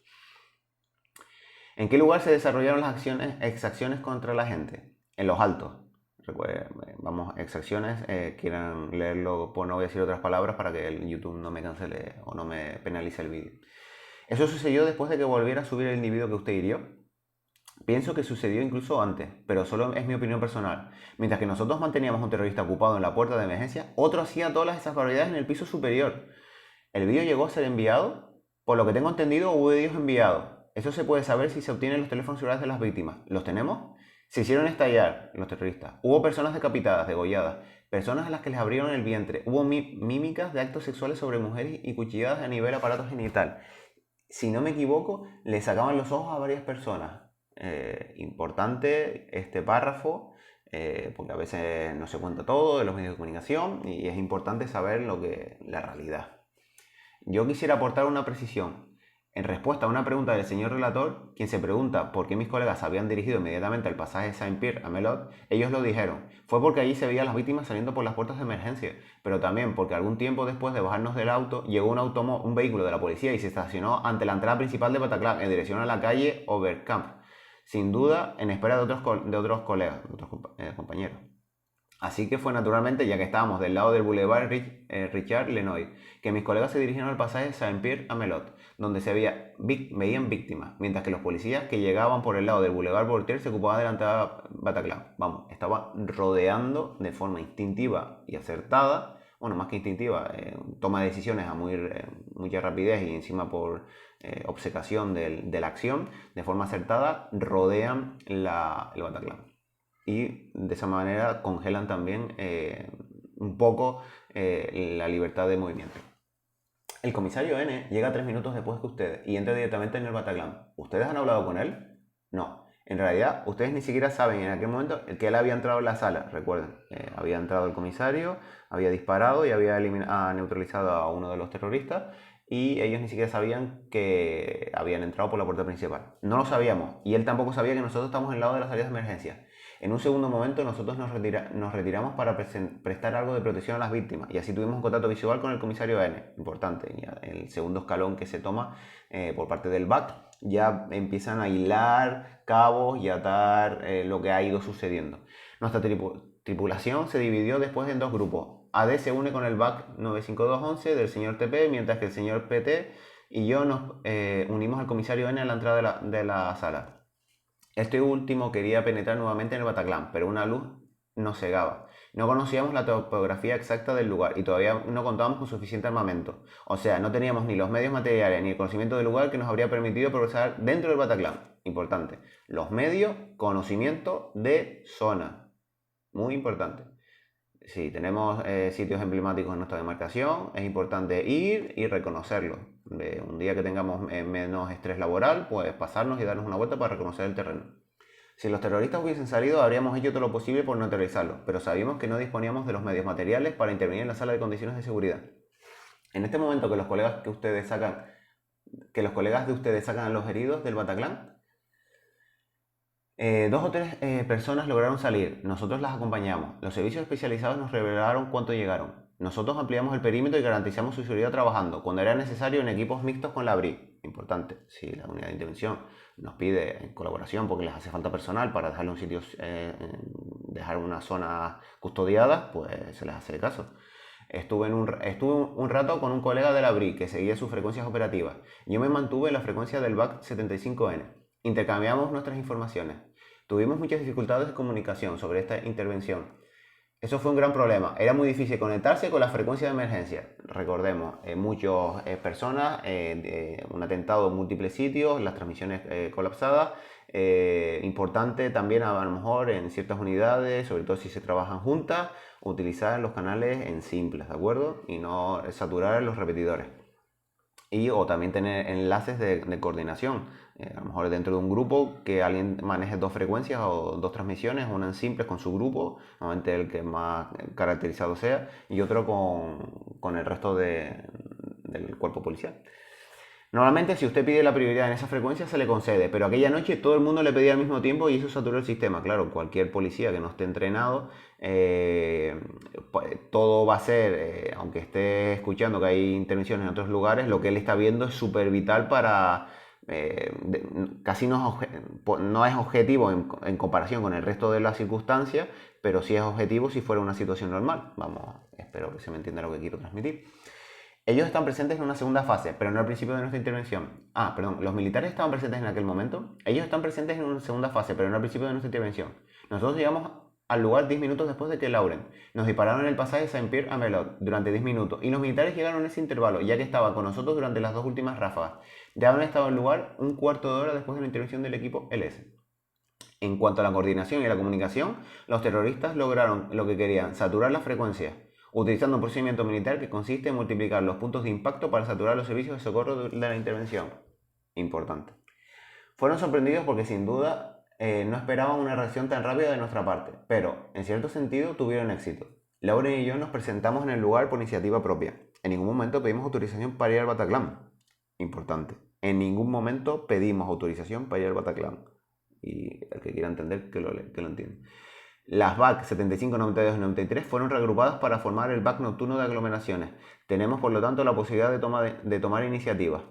A: ¿En qué lugar se desarrollaron las exacciones contra la gente? En Los Altos. Vamos, exacciones, quieran leerlo, pues no voy a decir otras palabras para que el YouTube no me cancele o no me penalice el vídeo. ¿Eso sucedió después de que volviera a subir el individuo que usted hirió? Pienso que sucedió incluso antes, pero solo es mi opinión personal. Mientras que nosotros manteníamos a un terrorista ocupado en la puerta de emergencia, otro hacía todas esas barbaridades en el piso superior. ¿El vídeo llegó a ser enviado? Por lo que tengo entendido, hubo vídeos enviados. Eso se puede saber si se obtienen los teléfonos celulares de las víctimas. ¿Los tenemos? Se hicieron estallar los terroristas. Hubo personas decapitadas, degolladas, personas a las que les abrieron el vientre. Hubo mímicas de actos sexuales sobre mujeres y cuchilladas a nivel aparato genital. Si no me equivoco, le sacaban los ojos a varias personas. Importante este párrafo, porque a veces no se cuenta todo en los medios de comunicación y es importante saber la realidad. Yo quisiera aportar una precisión. En respuesta a una pregunta del señor relator, quien se pregunta por qué mis colegas se habían dirigido inmediatamente al pasaje Saint-Pierre a Melot, ellos lo dijeron. Fue porque allí se veían las víctimas saliendo por las puertas de emergencia, pero también porque algún tiempo después de bajarnos del auto, llegó un vehículo de la policía y se estacionó ante la entrada principal de Bataclan en dirección a la calle Overkamp, sin duda en espera de otros colegas, de otros compañeros. Así que fue naturalmente, ya que estábamos del lado del Boulevard Richard Lenoir, que mis colegas se dirigieron al pasaje Saint-Pierre-Amelot, donde veían víctimas, mientras que los policías que llegaban por el lado del Boulevard Voltaire se ocupaban de la entrada Bataclan. Vamos, estaba rodeando de forma instintiva y acertada, bueno, más que instintiva, toma de decisiones a mucha rapidez y encima por obcecación de la acción, de forma acertada, rodean el Bataclan. Y de esa manera congelan también un poco la libertad de movimiento. El comisario N llega 3 minutos después que ustedes y entra directamente en el Bataclan. ¿Ustedes han hablado con él? No. En realidad, ustedes ni siquiera saben en aquel momento que él había entrado en la sala. Recuerden, había entrado el comisario, había disparado y había neutralizado a uno de los terroristas. Y ellos ni siquiera sabían que habían entrado por la puerta principal. No lo sabíamos. Y él tampoco sabía que nosotros estamos al lado de las salidas de emergencia. En un segundo momento nosotros nos retiramos para prestar algo de protección a las víctimas y así tuvimos un contacto visual con el comisario N, importante. Y el segundo escalón que se toma por parte del BAC, ya empiezan a hilar cabos y atar lo que ha ido sucediendo. Nuestra tripulación se dividió después en 2 grupos. AD se une con el BAC 95211 del señor TP, mientras que el señor PT y yo nos unimos al comisario N a la entrada de la sala. Este último quería penetrar nuevamente en el Bataclan, pero una luz nos cegaba. No conocíamos la topografía exacta del lugar y todavía no contábamos con suficiente armamento. O sea, no teníamos ni los medios materiales ni el conocimiento del lugar que nos habría permitido progresar dentro del Bataclan. Importante. Los medios, conocimiento de zona. Muy importante. Si tenemos sitios emblemáticos en nuestra demarcación, es importante ir y reconocerlos. Un día que tengamos menos estrés laboral, pues pasarnos y darnos una vuelta para reconocer el terreno. Si los terroristas hubiesen salido, habríamos hecho todo lo posible por neutralizarlos, pero sabíamos que no disponíamos de los medios materiales para intervenir en la sala de condiciones de seguridad. En este momento que los colegas de ustedes sacan a los heridos del Bataclan, 2 o 3 personas lograron salir, nosotros las acompañamos. Los servicios especializados nos revelaron cuánto llegaron. Nosotros ampliamos el perímetro y garantizamos su seguridad trabajando, cuando era necesario, en equipos mixtos con la BRI. Importante, si la unidad de intervención nos pide colaboración porque les hace falta personal para dejarle un sitio, dejar una zona custodiada, pues se les hace caso. Estuve un rato con un colega de la BRI que seguía sus frecuencias operativas. Yo me mantuve en la frecuencia del BAC 75N. Intercambiamos nuestras informaciones. Tuvimos muchas dificultades de comunicación sobre esta intervención. Eso fue un gran problema. Era muy difícil conectarse con la frecuencia de emergencia. Recordemos, muchas personas, un atentado en múltiples sitios, las transmisiones colapsadas. Importante también a lo mejor en ciertas unidades, sobre todo si se trabajan juntas, utilizar los canales en simples, ¿de acuerdo? Y no saturar los repetidores. O también tener enlaces de coordinación. A lo mejor dentro de un grupo que alguien maneje 2 frecuencias o 2 transmisiones, una en simples con su grupo, normalmente el que más caracterizado sea, y otro con el resto del cuerpo policial. Normalmente si usted pide la prioridad en esa frecuencia se le concede, pero aquella noche todo el mundo le pedía al mismo tiempo y eso saturó el sistema. Claro, cualquier policía que no esté entrenado, todo va a ser, aunque esté escuchando que hay intervenciones en otros lugares, lo que él está viendo es súper vital para... casi no es objetivo en comparación con el resto de las circunstancias, pero sí es objetivo si fuera una situación normal. Vamos, espero que se me entienda lo que quiero transmitir. Ellos están presentes en una segunda fase, pero no al principio de nuestra intervención. Los militares estaban presentes en aquel momento. Ellos están presentes en una segunda fase, pero no al principio de nuestra intervención. Nosotros llegamos al lugar 10 minutos después de que Lauren. Nos dispararon en el pasaje Saint-Pierre-Amelot durante 10 minutos. Y los militares llegaron en ese intervalo, ya que estaban con nosotros durante las 2 últimas ráfagas. Ya habían estado en el lugar un cuarto de hora después de la intervención del equipo LS. En cuanto a la coordinación y la comunicación, los terroristas lograron lo que querían, saturar las frecuencias, utilizando un procedimiento militar que consiste en multiplicar los puntos de impacto para saturar los servicios de socorro de la intervención. Importante. Fueron sorprendidos porque sin duda no esperaban una reacción tan rápida de nuestra parte, pero en cierto sentido tuvieron éxito. Lauren y yo nos presentamos en el lugar por iniciativa propia. En ningún momento pedimos autorización para ir al Bataclan. Importante. En ningún momento pedimos autorización para ir al Bataclan. Y el que quiera entender, que lo entienda. Las BAC 75, 92 y 93 fueron reagrupadas para formar el BAC nocturno de aglomeraciones. Tenemos, por lo tanto, la posibilidad de tomar iniciativas.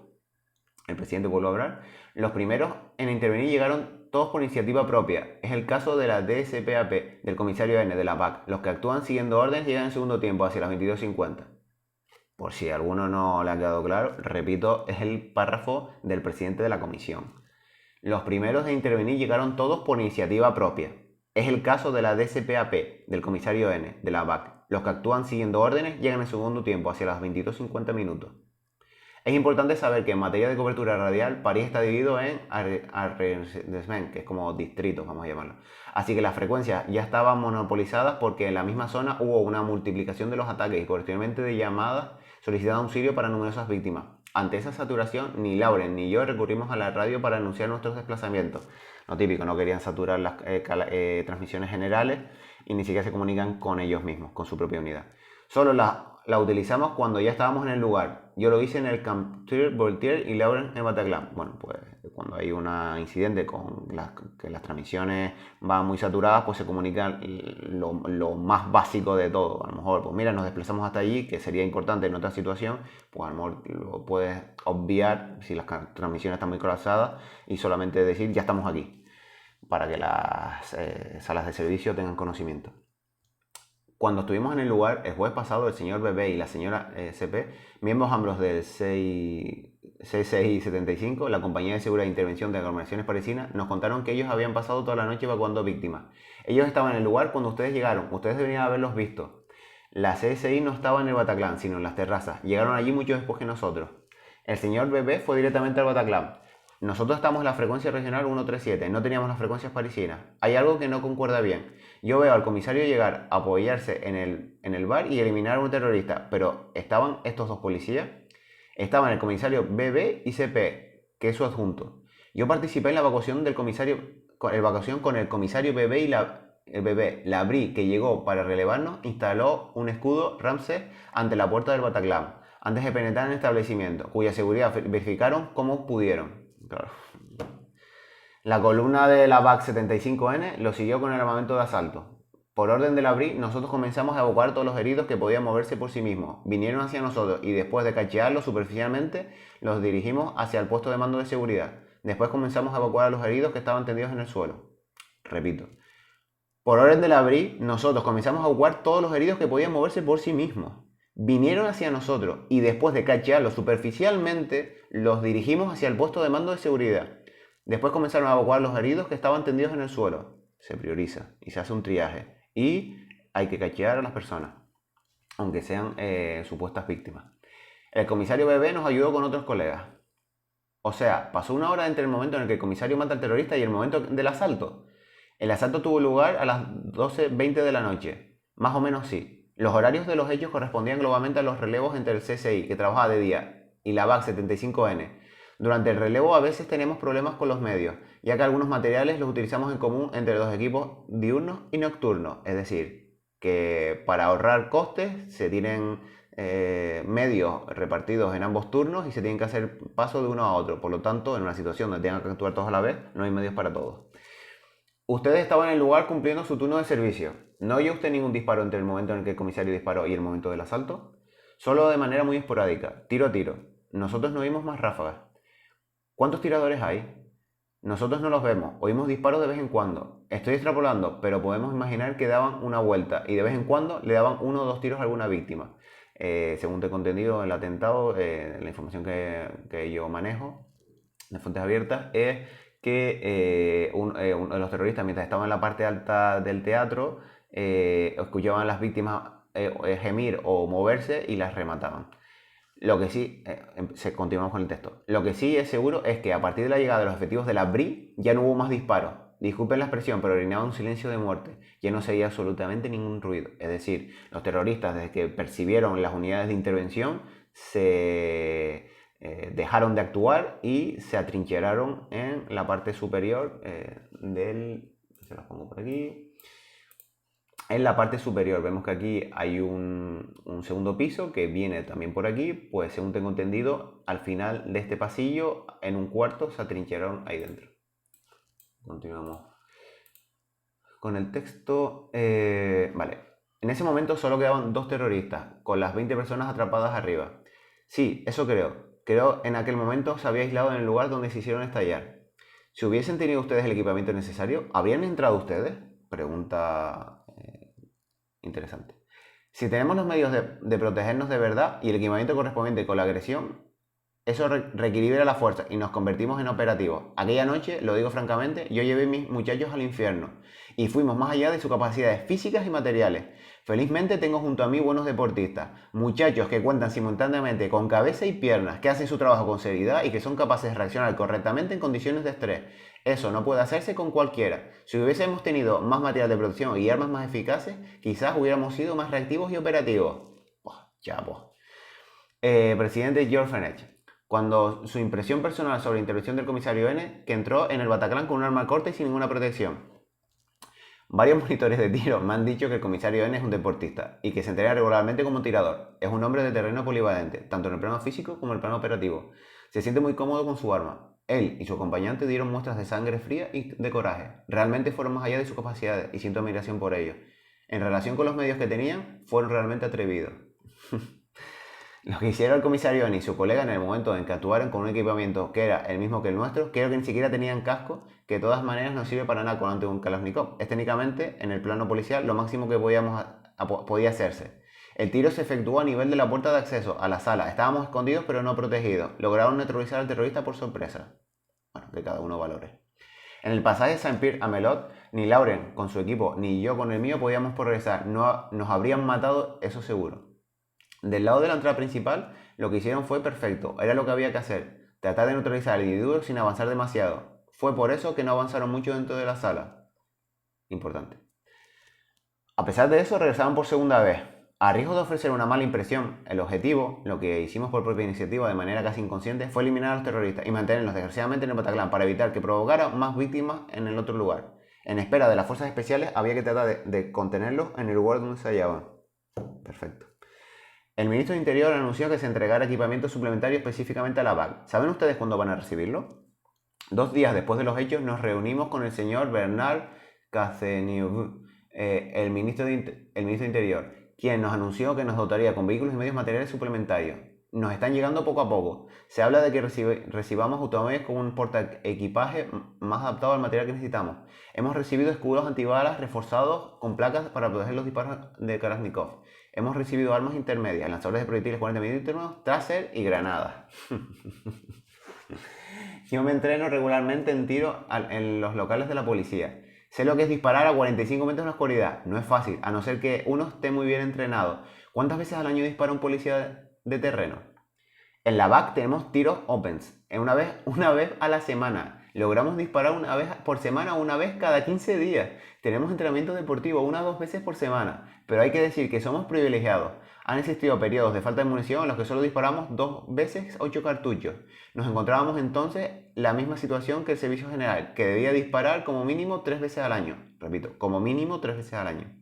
A: El presidente vuelve a hablar. Los primeros en intervenir llegaron todos por iniciativa propia. Es el caso de la DSPAP, del comisario N, de la PAC. Los que actúan siguiendo órdenes llegan en segundo tiempo, hacia las 22:50. Por si a alguno no le ha quedado claro, repito, es el párrafo del presidente de la comisión. Los primeros de intervenir llegaron todos por iniciativa propia. Es el caso de la DSPAP, del comisario N, de la PAC. Los que actúan siguiendo órdenes llegan en segundo tiempo, hacia las 22:50 minutos. Es importante saber que en materia de cobertura radial, París está dividido en arrondissements, que es como distritos, vamos a llamarlo. Así que las frecuencias ya estaban monopolizadas porque en la misma zona hubo una multiplicación de los ataques y posteriormente de llamadas solicitando auxilio para numerosas víctimas. Ante esa saturación, ni Lauren ni yo recurrimos a la radio para anunciar nuestros desplazamientos. Lo típico, no querían saturar las transmisiones generales y ni siquiera se comunican con ellos mismos, con su propia unidad. Solo la utilizamos cuando ya estábamos en el lugar. Yo lo hice en el Camp Voltaire y Lauren en Bataclan. Bueno, pues cuando hay un incidente con que las transmisiones van muy saturadas, pues se comunica lo más básico de todo. A lo mejor, pues mira, nos desplazamos hasta allí, que sería importante en otra situación, pues a lo mejor lo puedes obviar si las transmisiones están muy colapsadas y solamente decir ya estamos aquí, para que las salas de servicio tengan conocimiento. Cuando estuvimos en el lugar, el jueves pasado, el señor BB y la señora CP, miembros ambos del CSI 75, la compañía de seguridad de intervención de aglomeraciones parisinas, nos contaron que ellos habían pasado toda la noche evacuando víctimas. Ellos estaban en el lugar cuando ustedes llegaron, ustedes deberían haberlos visto. La CSI no estaba en el Bataclan, sino en las terrazas. Llegaron allí mucho después que nosotros. El señor BB fue directamente al Bataclan. Nosotros estamos en la frecuencia regional 137, no teníamos las frecuencias parisinas. Hay algo que no concuerda bien. Yo veo al comisario llegar a apoyarse en el bar y eliminar a un terrorista, pero ¿estaban estos dos policías? Estaban el comisario BB y CP, que es su adjunto. Yo participé en la evacuación con el comisario BB y el BB. La BRI, que llegó para relevarnos, instaló un escudo Ramsey ante la puerta del Bataclan, antes de penetrar en el establecimiento, cuya seguridad verificaron como pudieron. Claro. La columna de la BAC 75N lo siguió con el armamento de asalto. Por orden de la BRI, nosotros comenzamos a evacuar todos los heridos que podían moverse por sí mismos. Vinieron hacia nosotros y después de cachearlos superficialmente, los dirigimos hacia el puesto de mando de seguridad. Después comenzamos a evacuar a los heridos que estaban tendidos en el suelo. Repito. Por orden de la BRI, nosotros comenzamos a evacuar todos los heridos que podían moverse por sí mismos. Vinieron hacia nosotros y después de cachearlos superficialmente, los dirigimos hacia el puesto de mando de seguridad. Después comenzaron a evacuar los heridos que estaban tendidos en el suelo. Se prioriza y se hace un triaje. Y hay que cachear a las personas, aunque sean supuestas víctimas. El comisario BB nos ayudó con otros colegas. O sea, pasó una hora entre el momento en el que el comisario mata al terrorista y el momento del asalto. El asalto tuvo lugar a las 12:20 de la noche. Más o menos sí. Los horarios de los hechos correspondían globalmente a los relevos entre el CSI, que trabajaba de día, y la BAC 75N. Durante el relevo a veces tenemos problemas con los medios, ya que algunos materiales los utilizamos en común entre los equipos diurnos y nocturnos. Es decir, que para ahorrar costes se tienen medios repartidos en ambos turnos y se tienen que hacer paso de uno a otro. Por lo tanto, en una situación donde tengan que actuar todos a la vez, no hay medios para todos. Ustedes estaban en el lugar cumpliendo su turno de servicio. ¿No oyó usted ningún disparo entre el momento en el que el comisario disparó y el momento del asalto? Solo de manera muy esporádica, tiro a tiro. Nosotros no vimos más ráfagas. ¿Cuántos tiradores hay? Nosotros no los vemos, oímos disparos de vez en cuando. Estoy extrapolando, pero podemos imaginar que daban una vuelta y de vez en cuando le daban 1 o 2 tiros a alguna víctima. Según tengo entendido, el atentado, la información que yo manejo de fuentes abiertas, es que uno de los terroristas, mientras estaba en la parte alta del teatro, escuchaban a las víctimas gemir o moverse y las remataban. Lo que sí, continuamos con el texto. Lo que sí es seguro es que a partir de la llegada de los efectivos de la BRI ya no hubo más disparos. Disculpen la expresión, pero reinaba un silencio de muerte. Ya no se oía absolutamente ningún ruido. Es decir, los terroristas, desde que percibieron las unidades de intervención, se dejaron de actuar y se atrincheraron en la parte superior se los pongo por aquí. En la parte superior vemos que aquí hay un segundo piso que viene también por aquí, pues según tengo entendido, al final de este pasillo, en un cuarto, se atrincheraron ahí dentro. Continuamos con el texto. Vale. En ese momento solo quedaban 2 terroristas, con las 20 personas atrapadas arriba. Sí, eso creo. Creo en aquel momento se había aislado en el lugar donde se hicieron estallar. Si hubiesen tenido ustedes el equipamiento necesario, ¿habrían entrado ustedes? Pregunta interesante. Si tenemos los medios de protegernos de verdad y el equipamiento correspondiente con la agresión, eso reequilibra la fuerza y nos convertimos en operativos. Aquella noche, lo digo francamente, yo llevé a mis muchachos al infierno y fuimos más allá de sus capacidades físicas y materiales. Felizmente tengo junto a mí buenos deportistas, muchachos que cuentan simultáneamente con cabeza y piernas, que hacen su trabajo con seriedad y que son capaces de reaccionar correctamente en condiciones de estrés. Eso no puede hacerse con cualquiera. Si hubiésemos tenido más material de producción y armas más eficaces, quizás hubiéramos sido más reactivos y operativos. Presidente George Fenech, cuando su impresión personal sobre la intervención del comisario N, que entró en el Bataclan con un arma corta y sin ninguna protección. Varios monitores de tiro me han dicho que el comisario N es un deportista y que se entrena regularmente como tirador. Es un hombre de terreno polivalente, tanto en el plano físico como en el plano operativo. Se siente muy cómodo con su arma. Él y su acompañante dieron muestras de sangre fría y de coraje. Realmente fueron más allá de sus capacidades y siento admiración por ellos. En relación con los medios que tenían, fueron realmente atrevidos. Lo que hicieron el comisario N y su colega en el momento en que actuaron con un equipamiento que era el mismo que el nuestro, creo que ni siquiera tenían casco, que de todas maneras no sirve para nada con ante un Kalashnikov. Es técnicamente, en el plano policial, lo máximo que podía hacerse. El tiro se efectuó a nivel de la puerta de acceso a la sala. Estábamos escondidos pero no protegidos. Lograron neutralizar al terrorista por sorpresa. Bueno, que cada uno valore. En el pasaje Saint-Pierre a Melot, ni Lauren con su equipo, ni yo con el mío podíamos progresar. Nos habrían matado, eso seguro. Del lado de la entrada principal, lo que hicieron fue perfecto, era lo que había que hacer, tratar de neutralizar al individuo sin avanzar demasiado. Fue por eso que no avanzaron mucho dentro de la sala. Importante. A pesar de eso, regresaron por segunda vez. A riesgo de ofrecer una mala impresión, el objetivo, lo que hicimos por propia iniciativa de manera casi inconsciente, fue eliminar a los terroristas y mantenerlos desgraciadamente en el Bataclan para evitar que provocara más víctimas en el otro lugar. En espera de las fuerzas especiales, había que tratar de contenerlos en el lugar donde se hallaban. Perfecto. El ministro de Interior anunció que se entregará equipamiento suplementario específicamente a la BAC. ¿Saben ustedes cuándo van a recibirlo? 2 días después de los hechos nos reunimos con el señor Bernard Cazeneuve, el ministro de Interior, quien nos anunció que nos dotaría con vehículos y medios materiales suplementarios. Nos están llegando poco a poco. Se habla de que recibamos automóviles con un portaequipaje más adaptado al material que necesitamos. Hemos recibido escudos antibalas reforzados con placas para proteger los disparos de Kalashnikov. Hemos recibido armas intermedias, lanzadores de proyectiles 40 mm, tracer y granadas. Yo me entreno regularmente en tiro en los locales de la policía. Sé lo que es disparar a 45 metros en la oscuridad. No es fácil, a no ser que uno esté muy bien entrenado. ¿Cuántas veces al año dispara un policía de terreno? En la BAC tenemos tiros opens, una vez a la semana. Logramos disparar una vez por semana, una vez cada 15 días. Tenemos entrenamiento deportivo 1 o 2 veces por semana. Pero hay que decir que somos privilegiados. Han existido periodos de falta de munición en los que solo disparamos 2 veces 8 cartuchos. Nos encontrábamos entonces en la misma situación que el servicio general, que debía disparar como mínimo 3 veces al año. Repito, como mínimo 3 veces al año.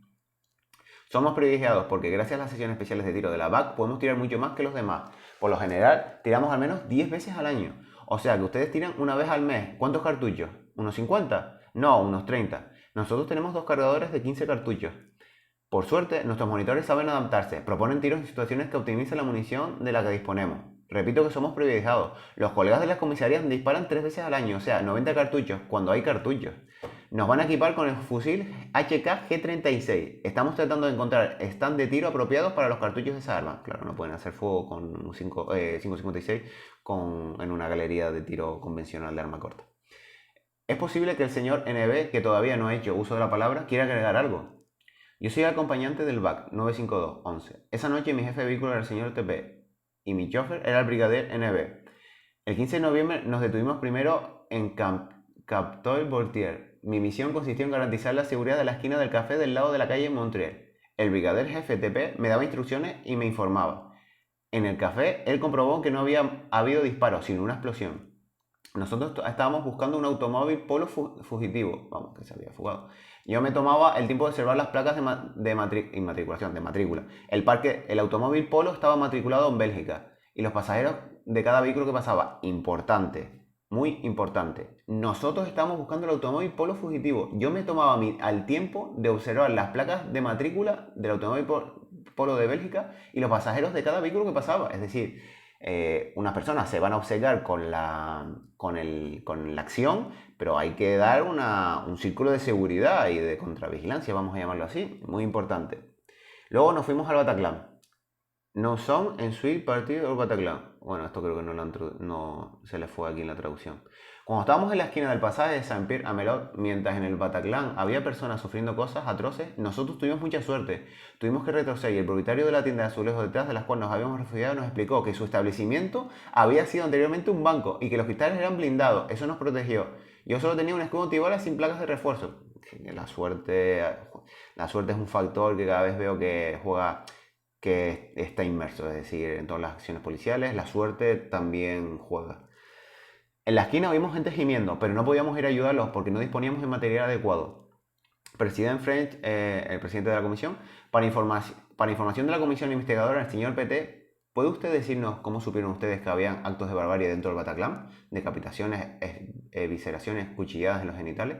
A: Somos privilegiados porque gracias a las sesiones especiales de tiro de la BAC podemos tirar mucho más que los demás. Por lo general, tiramos al menos 10 veces al año. O sea que ustedes tiran una vez al mes. ¿Cuántos cartuchos? ¿Unos 50? No, unos 30. Nosotros tenemos 2 cargadores de 15 cartuchos. Por suerte, nuestros monitores saben adaptarse. Proponen tiros en situaciones que optimizan la munición de la que disponemos. Repito que somos privilegiados. Los colegas de las comisarías disparan 3 veces al año, o sea, 90 cartuchos, cuando hay cartuchos. Nos van a equipar con el fusil HK G36. Estamos tratando de encontrar stand de tiro apropiados para los cartuchos de esa arma. Claro, no pueden hacer fuego con un 5.56 en una galería de tiro convencional de arma corta. Es posible que el señor NB, que todavía no ha hecho uso de la palabra, quiera agregar algo. Yo soy acompañante del BAC 95211. Esa noche mi jefe de vehículo era el señor TP y mi chofer era el brigadier NB. El 15 de noviembre nos detuvimos primero en Captoil-Voltier. Mi misión consistió en garantizar la seguridad de la esquina del café del lado de la calle Montreal. El brigadier jefe TP me daba instrucciones y me informaba. En el café él comprobó que no había habido disparos, sino una explosión. Nosotros estábamos buscando un automóvil Polo fugitivo, vamos, que se había fugado. Yo me tomaba el tiempo de observar las placas de matrícula. El automóvil Polo estaba matriculado en Bélgica y los pasajeros de cada vehículo que pasaba. Importante, muy importante. Nosotros estábamos buscando el automóvil Polo fugitivo. Yo me tomaba al tiempo de observar las placas de matrícula del automóvil Polo de Bélgica y los pasajeros de cada vehículo que pasaba. Es decir, Unas personas se van a obcecar con la acción, pero hay que dar un círculo de seguridad y de contravigilancia, vamos a llamarlo así, muy importante. Luego nos fuimos al Bataclan. No son en su partido del Bataclan. Bueno, esto creo que no se le fue aquí en la traducción. Cuando estábamos en la esquina del pasaje de Saint-Pierre a Melot, mientras en el Bataclan había personas sufriendo cosas atroces, nosotros tuvimos mucha suerte. Tuvimos que retroceder y el propietario de la tienda de azulejos detrás de las cuales nos habíamos refugiado nos explicó que su establecimiento había sido anteriormente un banco y que los cristales eran blindados. Eso nos protegió. Yo solo tenía un escudo antibalas sin placas de refuerzo. La suerte es un factor que cada vez veo que está inmerso, es decir, en todas las acciones policiales, la suerte también juega. En la esquina vimos gente gimiendo, pero no podíamos ir a ayudarlos porque no disponíamos de material adecuado. President French, el presidente de la comisión, para información de la comisión investigadora, el señor PT, ¿puede usted decirnos cómo supieron ustedes que habían actos de barbarie dentro del Bataclan? Decapitaciones, evisceraciones, cuchilladas en los genitales.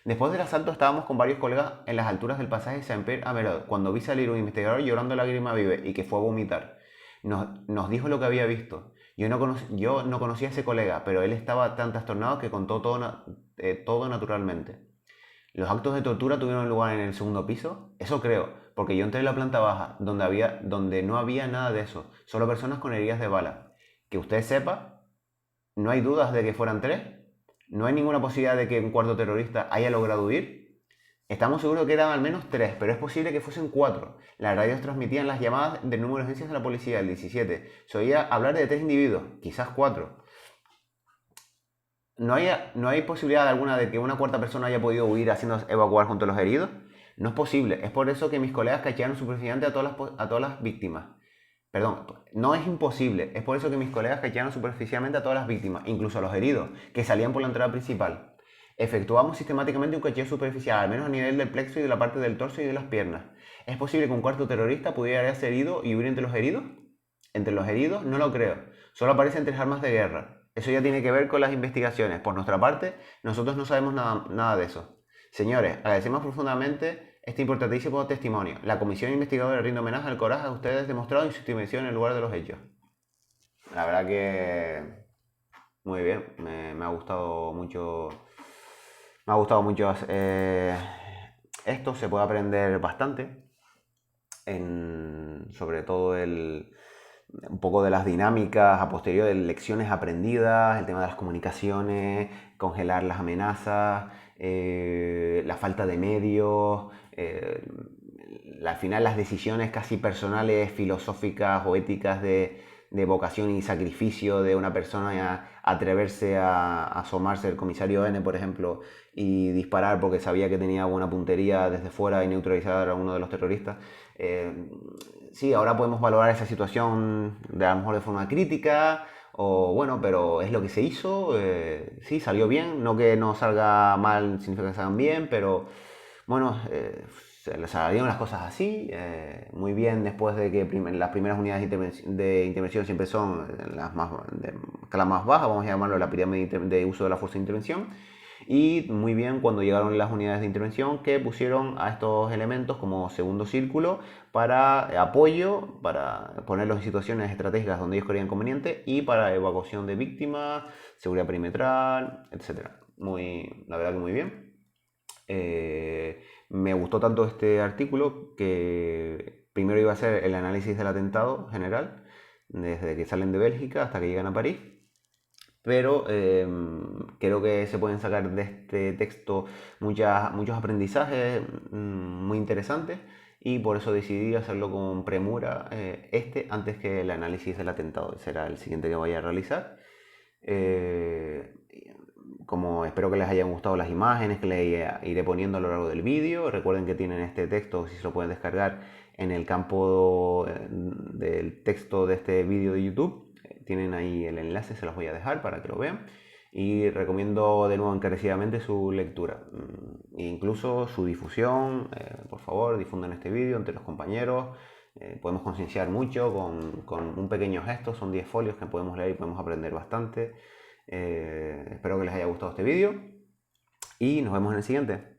A: Después del asalto estábamos con varios colegas en las alturas del pasaje Saint-Pierre a Melot, cuando vi salir un investigador llorando lágrima vive y que fue a vomitar. Nos dijo lo que había visto. Yo no conocía a ese colega, pero él estaba tan trastornado que contó todo naturalmente. ¿Los actos de tortura tuvieron lugar en el segundo piso? Eso creo, porque yo entré en la planta baja, donde no había nada de eso, solo personas con heridas de bala. Que usted sepa, no hay dudas de que fueran 3. No hay ninguna posibilidad de que un cuarto terrorista haya logrado huir. Estamos seguros que eran al menos 3, pero es posible que fuesen 4. Las radios transmitían las llamadas del número de urgencias de la policía, el 17. Se oía hablar de 3 individuos, quizás 4. ¿No hay posibilidad alguna de que una cuarta persona haya podido huir haciendo evacuar junto a los heridos? No es posible. Es por eso que mis colegas cachearon superficialmente a todas las víctimas. Perdón, no es imposible. Es por eso que mis colegas cachearon superficialmente a todas las víctimas, incluso a los heridos, que salían por la entrada principal. Efectuamos sistemáticamente un cacheo superficial, al menos a nivel del plexo y de la parte del torso y de las piernas. ¿Es posible que un cuarto terrorista pudiera haberse herido y huir entre los heridos? Entre los heridos no lo creo. Solo aparecen 3 armas de guerra. Eso ya tiene que ver con las investigaciones. Por nuestra parte, nosotros no sabemos nada de eso. Señores, agradecemos profundamente este importantísimo testimonio. La comisión investigadora rinde homenaje al coraje a ustedes demostrado en su intervención en el lugar de los hechos. La verdad que muy bien, me ha gustado mucho. Me ha gustado mucho esto, se puede aprender bastante, sobre todo un poco de las dinámicas a posteriori, de lecciones aprendidas, el tema de las comunicaciones, congelar las amenazas, la falta de medios, al final las decisiones casi personales, filosóficas o éticas de vocación y sacrificio de una persona a atreverse a asomarse el comisario N, por ejemplo, y disparar porque sabía que tenía buena puntería desde fuera y neutralizar a uno de los terroristas. Sí, ahora podemos valorar esa situación a lo mejor de forma crítica, o bueno, pero es lo que se hizo, sí, salió bien, no que no salga mal significa que salgan bien, pero bueno, se salieron las cosas así, muy bien después de que las primeras unidades de intervención siempre son las más bajas, vamos a llamarlo la pirámide de uso de la fuerza de intervención. Y muy bien cuando llegaron las unidades de intervención que pusieron a estos elementos como segundo círculo para apoyo, para ponerlos en situaciones estratégicas donde ellos creían conveniente y para evacuación de víctimas, seguridad perimetral, etc. La verdad que muy bien. Me gustó tanto este artículo que primero iba a ser el análisis del atentado general, desde que salen de Bélgica hasta que llegan a París. Pero creo que se pueden sacar de este texto muchos aprendizajes muy interesantes y por eso decidí hacerlo con premura antes que el análisis del atentado. Será el siguiente que vaya a realizar. Como espero que les hayan gustado las imágenes que les iré poniendo a lo largo del vídeo. Recuerden que tienen este texto, si se lo pueden descargar en el campo del texto de este vídeo de YouTube. Tienen ahí el enlace, se los voy a dejar para que lo vean. Y recomiendo de nuevo encarecidamente su lectura, e incluso su difusión. Por favor, difundan este vídeo entre los compañeros. Podemos concienciar mucho con un pequeño gesto, son 10 folios que podemos leer y podemos aprender bastante. Espero que les haya gustado este vídeo y nos vemos en el siguiente.